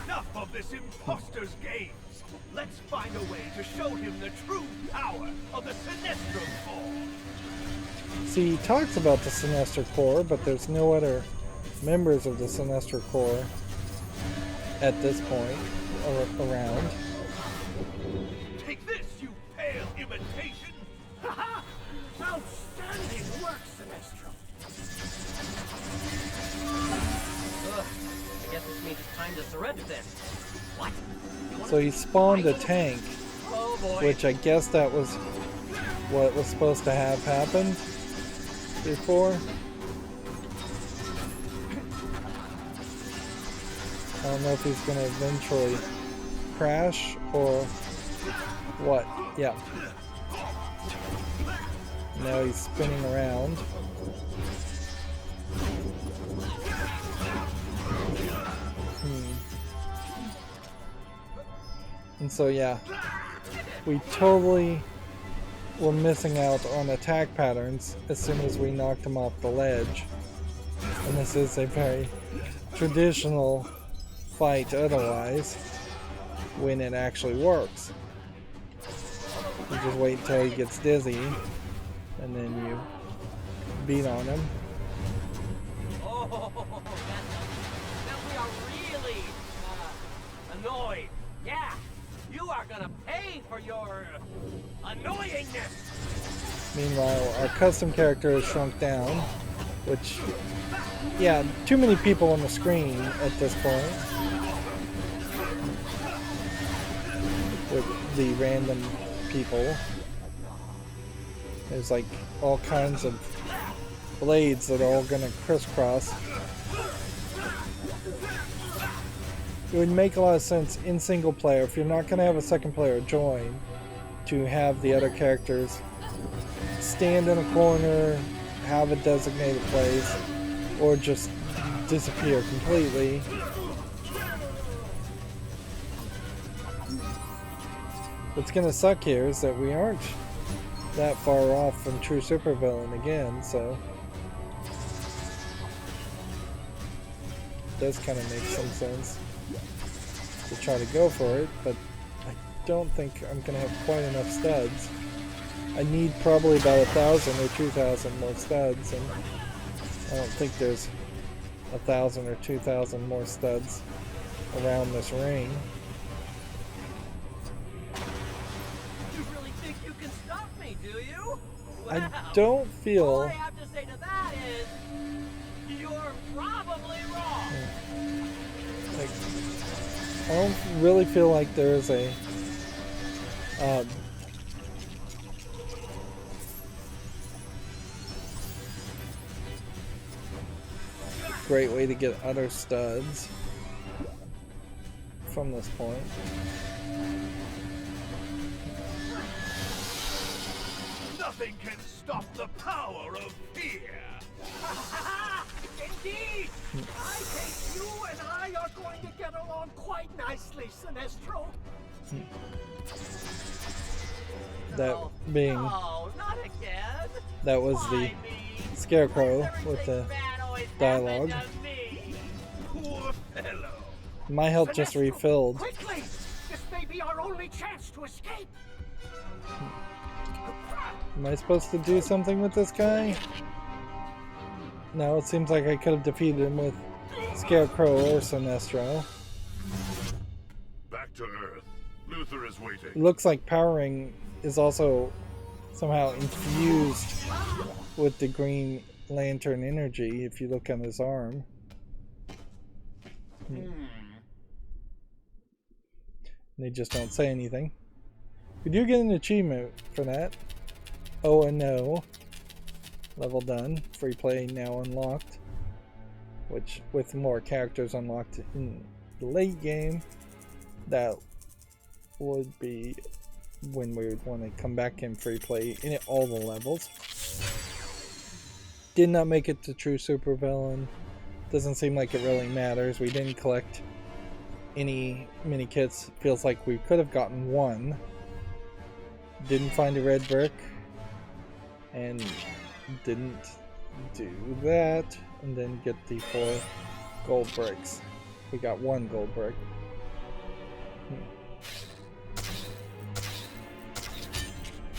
Enough of this imposter's games. Let's find a way to show him the true power of the Sinestro Corps. See, he talks about the Sinestro Corps, but there's no other members of the Sinestro Corps at this point around. Take this, you pale imitation! Haha! Outstanding work, Sinestro. I guess this means it's time to surrender then. What? So he spawned a tank, Oh boy. which I guess that was what was supposed to have happened before. don't know if he's gonna eventually crash or what. Yeah. Now he's spinning around. And so yeah, we totally were missing out on attack patterns as soon as we knocked him off the ledge. And this is a very traditional fight otherwise when it actually works. You just wait until he gets dizzy and then you beat on him. Oh, now we are really annoyed. Yeah, you are gonna pay for your annoyingness. Meanwhile, our custom character is shrunk down, which, yeah, too many people on the screen at this point. With the random people. There's like all kinds of blades that are all gonna crisscross. It would make a lot of sense in single player, if you're not gonna have a second player join, to have the other characters stand in a corner, have a designated place, or just disappear completely. What's gonna suck here is that we aren't that far off from true supervillain again, so it does kind of make some sense to try to go for it, but I don't think I'm gonna have quite enough studs. I need probably about 1,000 or 2,000 more studs, and I don't think there's 1,000 or 2,000 more studs around this ring. You really think you can stop me, do you? Well, I don't feel... all I have to say to that is, you're probably wrong. Like, I don't really feel like there is a great way to get other studs from this point. Nothing can stop the power of fear. Indeed! I think you and I are going to get along quite nicely, Sinestro. That being... Oh, not again. That was the Scarecrow with the dialogue. Poor fellow. My health just refilled. Quickly! This may be our only chance to escape. Am I supposed to do something with this guy? No, it seems like I could have defeated him with Scarecrow or Sinestro. Back to Earth. Luther is waiting. It looks like powering is also somehow infused with the Green Lantern energy if you look on his arm. They just don't say anything. We do get an achievement for that. Oh and no. Level done. Free play now unlocked. Which, with more characters unlocked in the late game, that would be when we would want to come back in free play in all the levels. Did not make it to true supervillain. Doesn't seem like it really matters. We didn't collect any mini kits. Feels like we could have gotten one. Didn't find a red brick. And didn't do that. And then get the 4 gold bricks. We got 1 gold brick.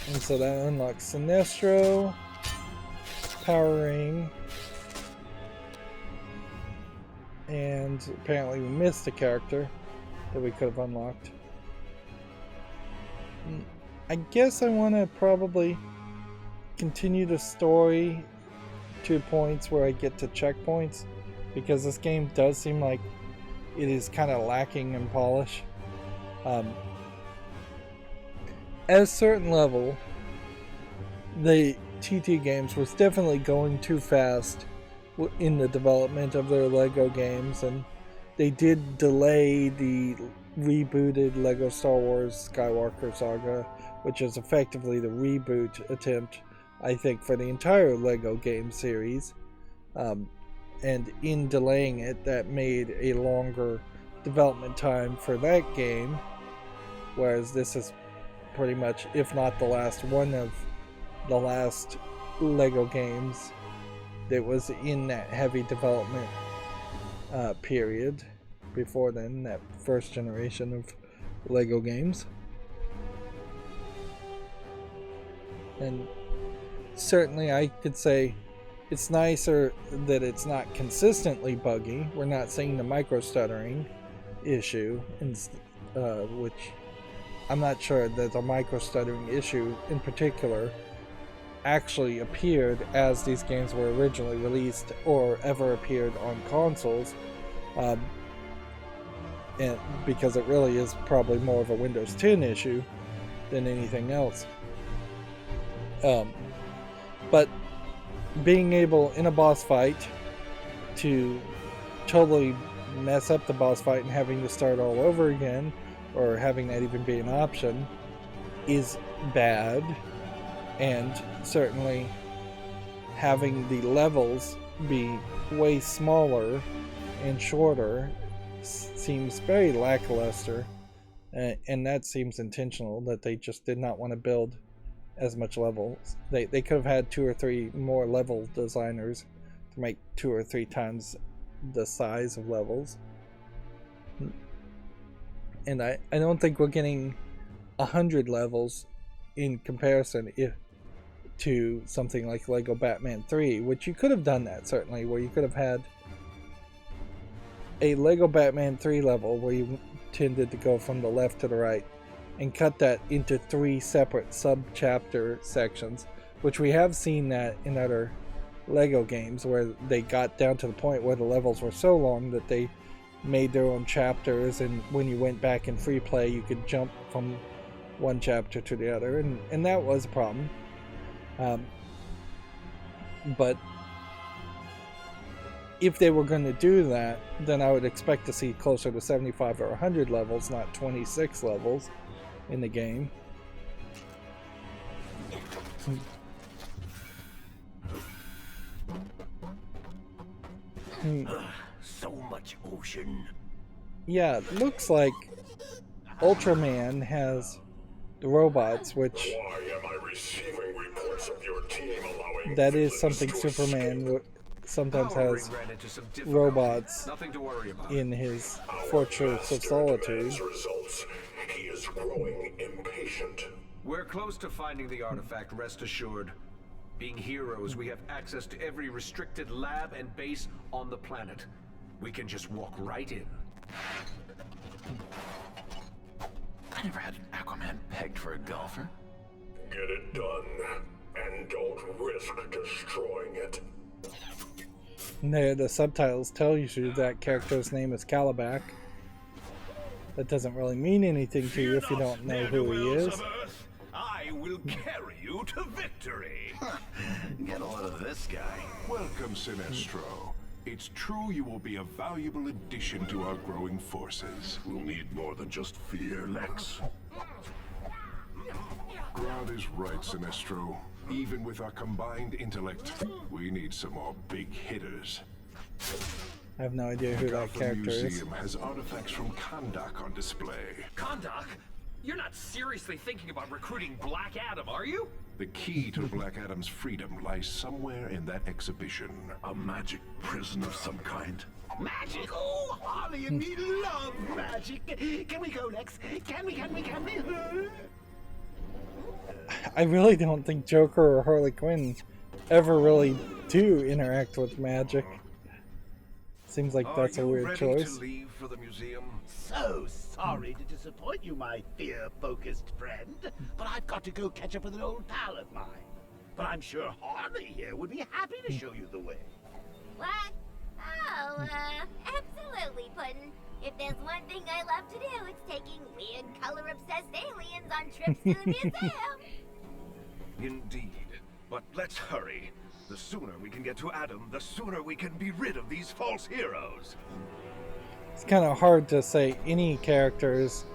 And so that unlocks Sinestro, powering, and apparently we missed a character that we could have unlocked. I guess I want to probably continue the story to points where I get to checkpoints, because this game does seem like it is kind of lacking in polish. At a certain level, the TT Games was definitely going too fast in the development of their Lego games, and they did delay the rebooted Lego Star Wars Skywalker Saga, which is effectively the reboot attempt, I think, for the entire Lego game series. And in delaying it, that made a longer development time for that game, whereas this is pretty much, if not the last one of the last Lego games that was in that heavy development period before then, that first generation of Lego games. And certainly I could say it's nicer that it's not consistently buggy. We're not seeing the micro stuttering issue, which I'm not sure that the micro stuttering issue in particular actually appeared as these games were originally released or ever appeared on consoles, and because it really is probably more of a Windows 10 issue than anything else. But being able in a boss fight to totally mess up the boss fight and having to start all over again, or having that even be an option, is bad. And certainly having the levels be way smaller and shorter seems very lackluster, and that seems intentional, that they just did not want to build as much levels. They could have had 2 or 3 more level designers to make 2 or 3 times the size of levels. And I don't think we're getting 100 levels in comparison to something like Lego Batman 3, which you could have done that, certainly, where you could have had a Lego Batman 3 level where you tended to go from the left to the right and cut that into 3 separate sub-chapter sections, which we have seen that in other Lego games, where they got down to the point where the levels were so long that they made their own chapters, and when you went back in free play you could jump from one chapter to the other, and that was a problem. But if they were going to do that, then I would expect to see closer to 75 or 100 levels, not 26 levels in the game. So much ocean. Yeah, it looks like Ultraman has the robots, which that is something Superman sometimes has, robots in his Fortress of Solitude. He is growing impatient. We're close to finding the artifact, rest assured. Being heroes, we have access to every restricted lab and base on the planet. We can just walk right in. I never had Aquaman pegged for a golfer. Get it done, and don't risk destroying it. The subtitles tell you that character's name is Calabac. That doesn't really mean anything to you if you don't know who he is. I will carry you to victory. Get a load of this guy. Welcome, Sinestro. It's true you will be a valuable addition to our growing forces. We'll need more than just fear, Lex. Grodd is right, Sinestro. Even with our combined intellect, we need some more big hitters. I have no idea who that character is. The museum has artifacts from Kahndaq on display. Kahndaq? You're not seriously thinking about recruiting Black Adam, are you? The key to Black Adam's freedom lies somewhere in that exhibition. A magic prison of some kind. Magic? Oh, Harley and me love magic. Can we go, Lex? Can we? I really don't think Joker or Harley Quinn ever really do interact with magic. Seems like that's a weird choice. To leave for the museum? So sorry to disappoint you, my fear-focused friend, but I've got to go catch up with an old pal of mine. But I'm sure Harley here would be happy to show you the way. What? Oh, absolutely, Puddin'. If there's one thing I love to do, it's taking weird color-obsessed aliens on trips to the museum. Indeed. But let's hurry. The sooner we can get to Adam, the sooner we can be rid of these false heroes. It's kind of hard to say any character is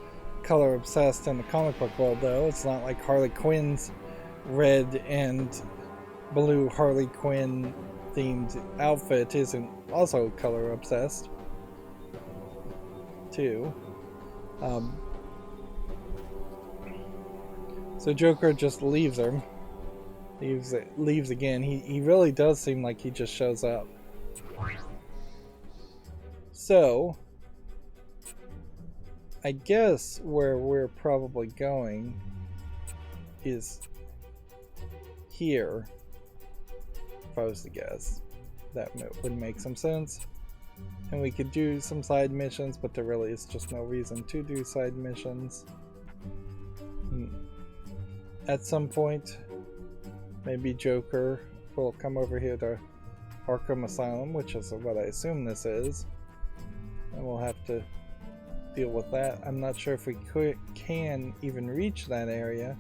color obsessed in the comic book world, though. It's not like Harley Quinn's red and blue Harley Quinn themed outfit isn't also color obsessed too. So Joker just leaves her. Leaves again. He really does seem like he just shows up. So I guess where we're probably going is here, if I was to guess. That would make some sense. And we could do some side missions, but there really is just no reason to do side missions. At some point, maybe Joker will come over here to Arkham Asylum, which is what I assume this is. And we'll have to deal with that. I'm not sure if we can even reach that area.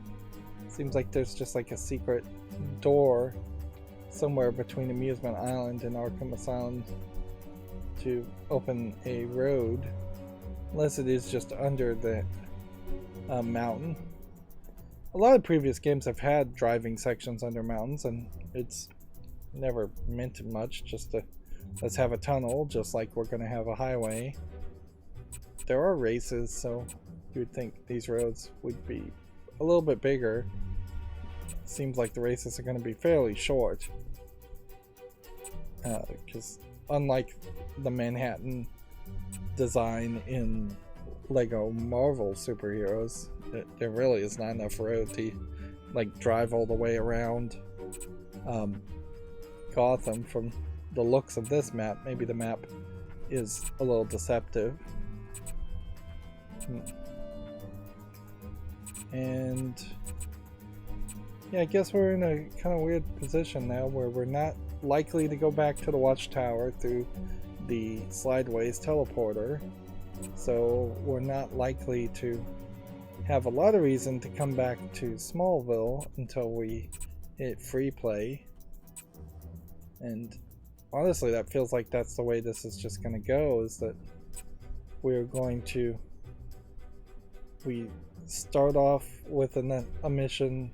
Seems like there's just like a secret door somewhere between Amusement Island and Arkham Asylum to open a road, unless it is just under the mountain. A lot of previous games have had driving sections under mountains, and it's never meant much, just to let's have a tunnel just like we're going to have a highway. There are races, so you would think these roads would be a little bit bigger. Seems like the races are going to be fairly short, because unlike the Manhattan design in Lego Marvel superheroes, there really is not enough road to like drive all the way around Gotham. From the looks of this map, maybe the map is a little deceptive. And yeah, I guess we're in a kind of weird position now where we're not likely to go back to the Watchtower through the Slideways teleporter, so we're not likely to have a lot of reason to come back to Smallville until we hit free play. And honestly, that feels like that's the way this is just going to go, is that we're going to start off with a mission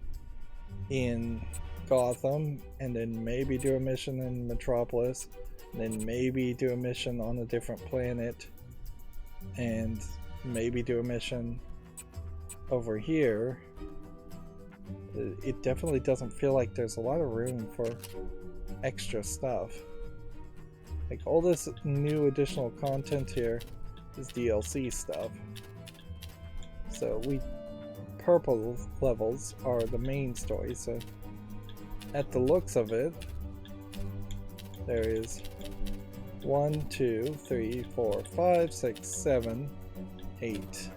in Gotham, and then maybe do a mission in Metropolis, and then maybe do a mission on a different planet, and maybe do a mission over here. It definitely doesn't feel like there's a lot of room for extra stuff. Like, all this new additional content here is DLC stuff. So purple levels are the main story, so at the looks of it, there is 1, 2, 3, 4, 5, 6, 7, 8.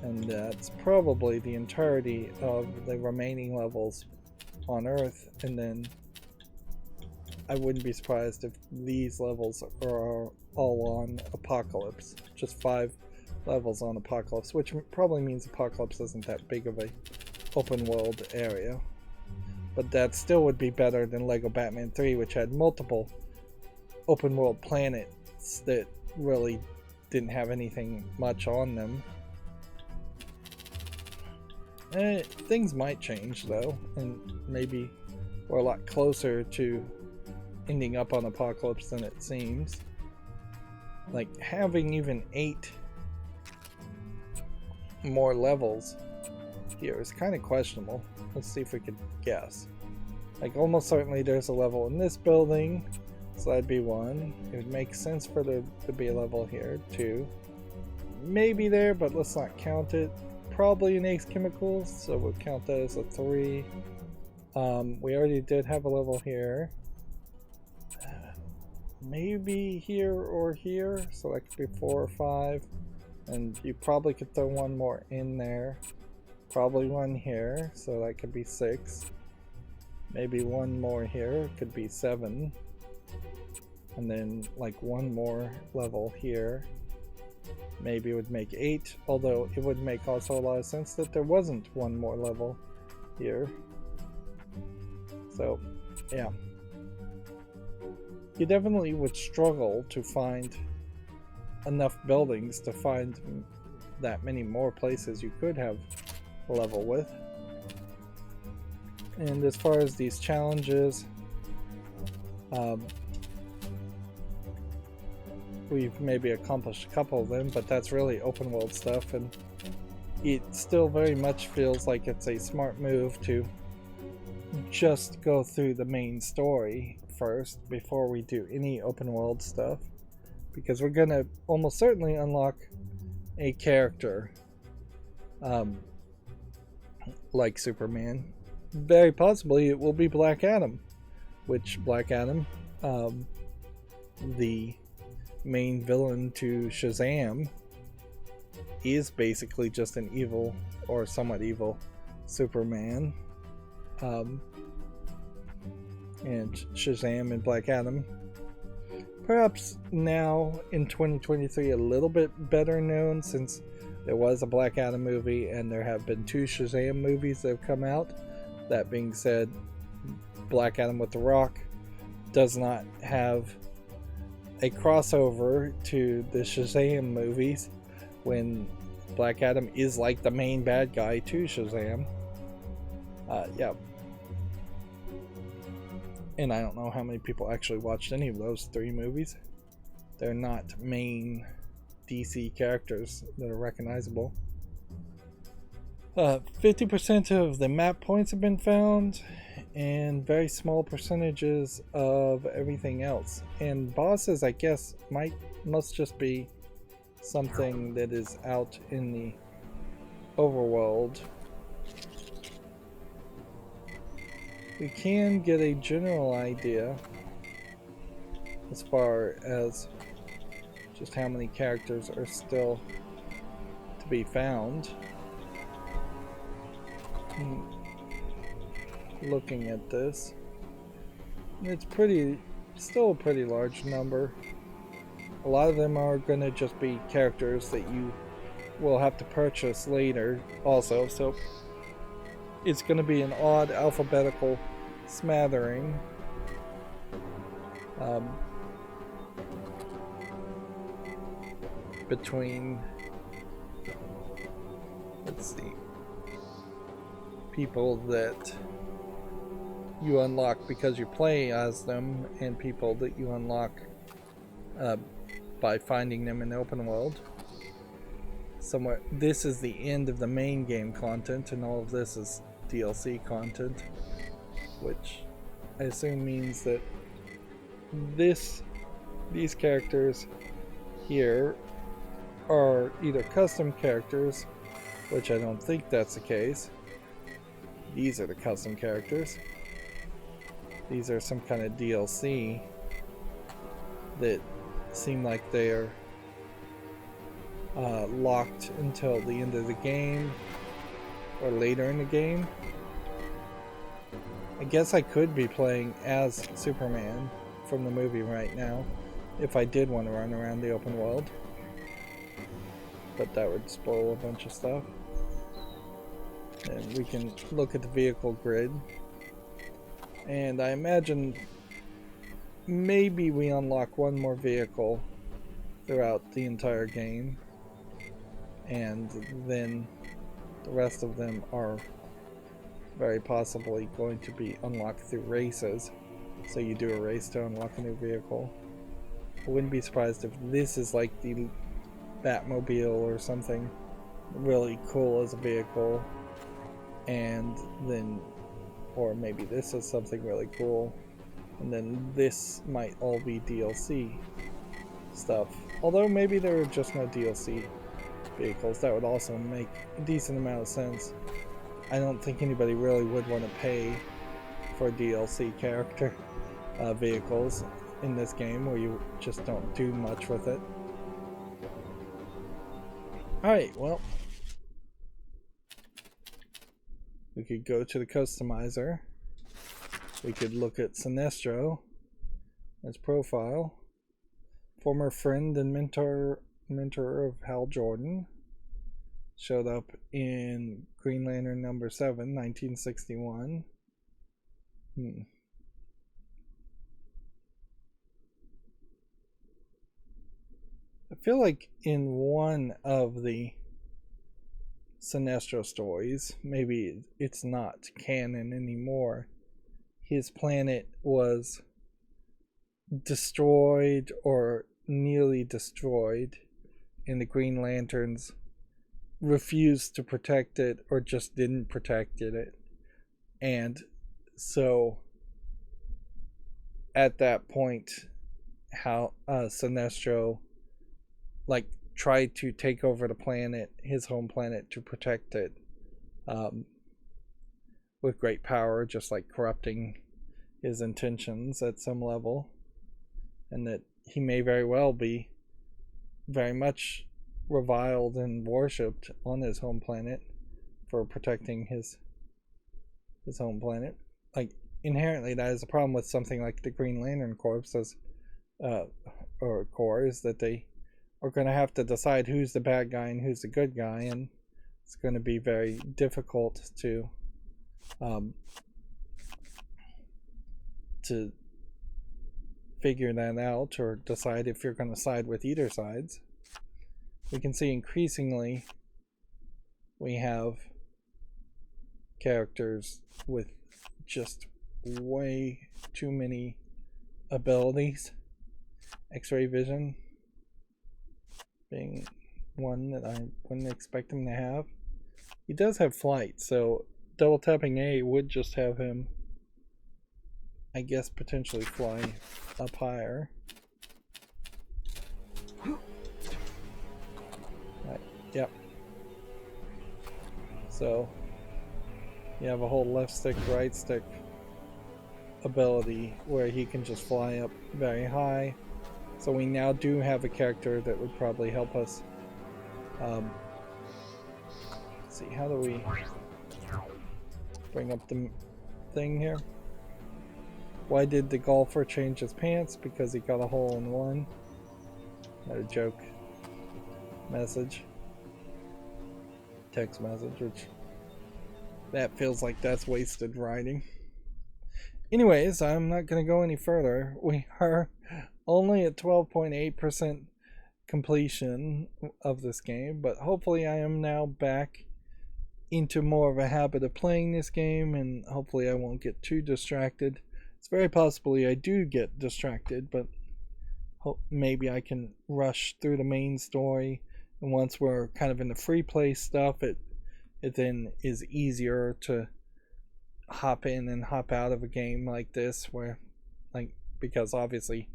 And that's probably the entirety of the remaining levels on Earth, and then I wouldn't be surprised if these levels are all on Apocalypse. Just 5 levels on Apocalypse, which probably means Apocalypse isn't that big of a open world area. But that still would be better than Lego Batman 3, which had multiple open world planets that really didn't have anything much on them. Things might change though, and maybe we're a lot closer to ending up on Apocalypse than it seems. Like, having even 8 more levels here is kind of questionable. Let's see if we could guess. Like, almost certainly there's a level in this building, so that'd be 1. It would make sense for there to be a level here. 2. Maybe there, but let's not count it. Probably in Ace Chemicals, so we'll count that as a 3. We already did have a level here. Maybe here or here, so that could be 4 or 5. And you probably could throw one more in there. Probably one here, so that could be 6. Maybe one more here, could be 7. And then like one more level here. Maybe it would make 8, although it would make also a lot of sense that there wasn't one more level here. So, yeah. You definitely would struggle to find enough buildings to find that many more places you could have a level with. And as far as these challenges, we've maybe accomplished a couple of them, but that's really open world stuff, and it still very much feels like it's a smart move to just go through the main story first before we do any open world stuff, because we're gonna almost certainly unlock a character like Superman. Very possibly it will be Black Adam, which Black Adam, the main villain to Shazam, is basically just an evil or somewhat evil Superman. And Shazam and Black Adam, perhaps now in 2023 a little bit better known, since there was a Black Adam movie and there have been 2 Shazam movies that have come out. That being said, Black Adam with The Rock does not have a crossover to the Shazam movies, when Black Adam is like the main bad guy to Shazam. Yeah. And I don't know how many people actually watched any of those 3 movies. They're not main DC characters that are recognizable. 50% of the map points have been found, and very small percentages of everything else. And bosses, I guess, must just be something that is out in the overworld. We can get a general idea as far as just how many characters are still to be found. Looking at this, it's still a pretty large number. A lot of them are going to just be characters that you will have to purchase later also, so it's going to be an odd alphabetical smattering. Between, let's see, people that you unlock because you play as them, and people that you unlock by finding them in the open world. Somewhere, this is the end of the main game content, and all of this is DLC content, which I assume means that these characters here are either custom characters, which I don't think that's the case. These are the custom characters. These are some kind of DLC that seem like they're locked until the end of the game or later in the game. I guess I could be playing as Superman from the movie right now if I did want to run around the open world, but that would spoil a bunch of stuff. And we can look at the vehicle grid, and I imagine maybe we unlock one more vehicle throughout the entire game, and then the rest of them are very possibly going to be unlocked through races. So you do a race to unlock a new vehicle. I wouldn't be surprised if this is like the Batmobile or something really cool as a vehicle, and then, or maybe this is something really cool, and then this might all be DLC stuff. Although maybe there are just no DLC vehicles. That would also make a decent amount of sense. I don't think anybody really would want to pay for DLC character vehicles in this game where you just don't do much with it. Alright, well, we could go to the customizer. We could look at Sinestro, his profile. Former friend and mentor of Hal Jordan. Showed up in Green Lantern number 7, 1961. I feel like in one of the Sinestro stories, maybe it's not canon anymore, his planet was destroyed or nearly destroyed, and the Green Lanterns refused to protect it or just didn't protect it. And so at that point, how Sinestro like tried to take over the planet, his home planet, to protect it with great power, just like corrupting his intentions at some level, and that he may very well be very much reviled and worshipped on his home planet for protecting his home planet. Like, inherently that is a problem with something like the Green Lantern Corps or Corps, is that they are going to have to decide who's the bad guy and who's the good guy, and it's going to be very difficult to figure that out or decide if you're going to side with either sides. We can see increasingly we have characters with just way too many abilities. X-ray vision being one that I wouldn't expect him to have. He does have flight, so double tapping A would just have him, I guess, potentially fly up higher. Right, yep. So you have a whole left stick, right stick ability where he can just fly up very high. So we now do have a character that would probably help us. Let's see, how do we bring up the thing here? Why did the golfer change his pants? Because he got a hole in one. No joke. Message. Text message, which that feels like that's wasted writing. Anyways, I'm not going to go any further. We are only at 12.8% completion of this game, but hopefully I am now back into more of a habit of playing this game, and hopefully I won't get too distracted. It's very possibly I do get distracted, but maybe I can rush through the main story, and once we're kind of in the free play stuff, it then is easier to hop in and hop out of a game like this, where, like, because obviously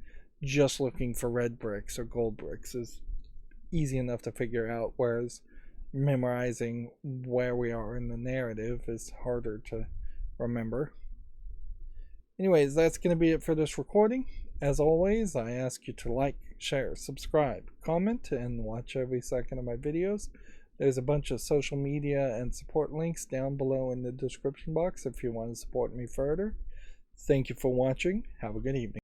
just looking for red bricks or gold bricks is easy enough to figure out, whereas memorizing where we are in the narrative is harder to remember. Anyways, that's going to be it for this recording. As always, I ask you to like, share, subscribe, comment, and watch every second of my videos. There's a bunch of social media and support links down below in the description box if you want to support me further. Thank you for watching. Have a good evening.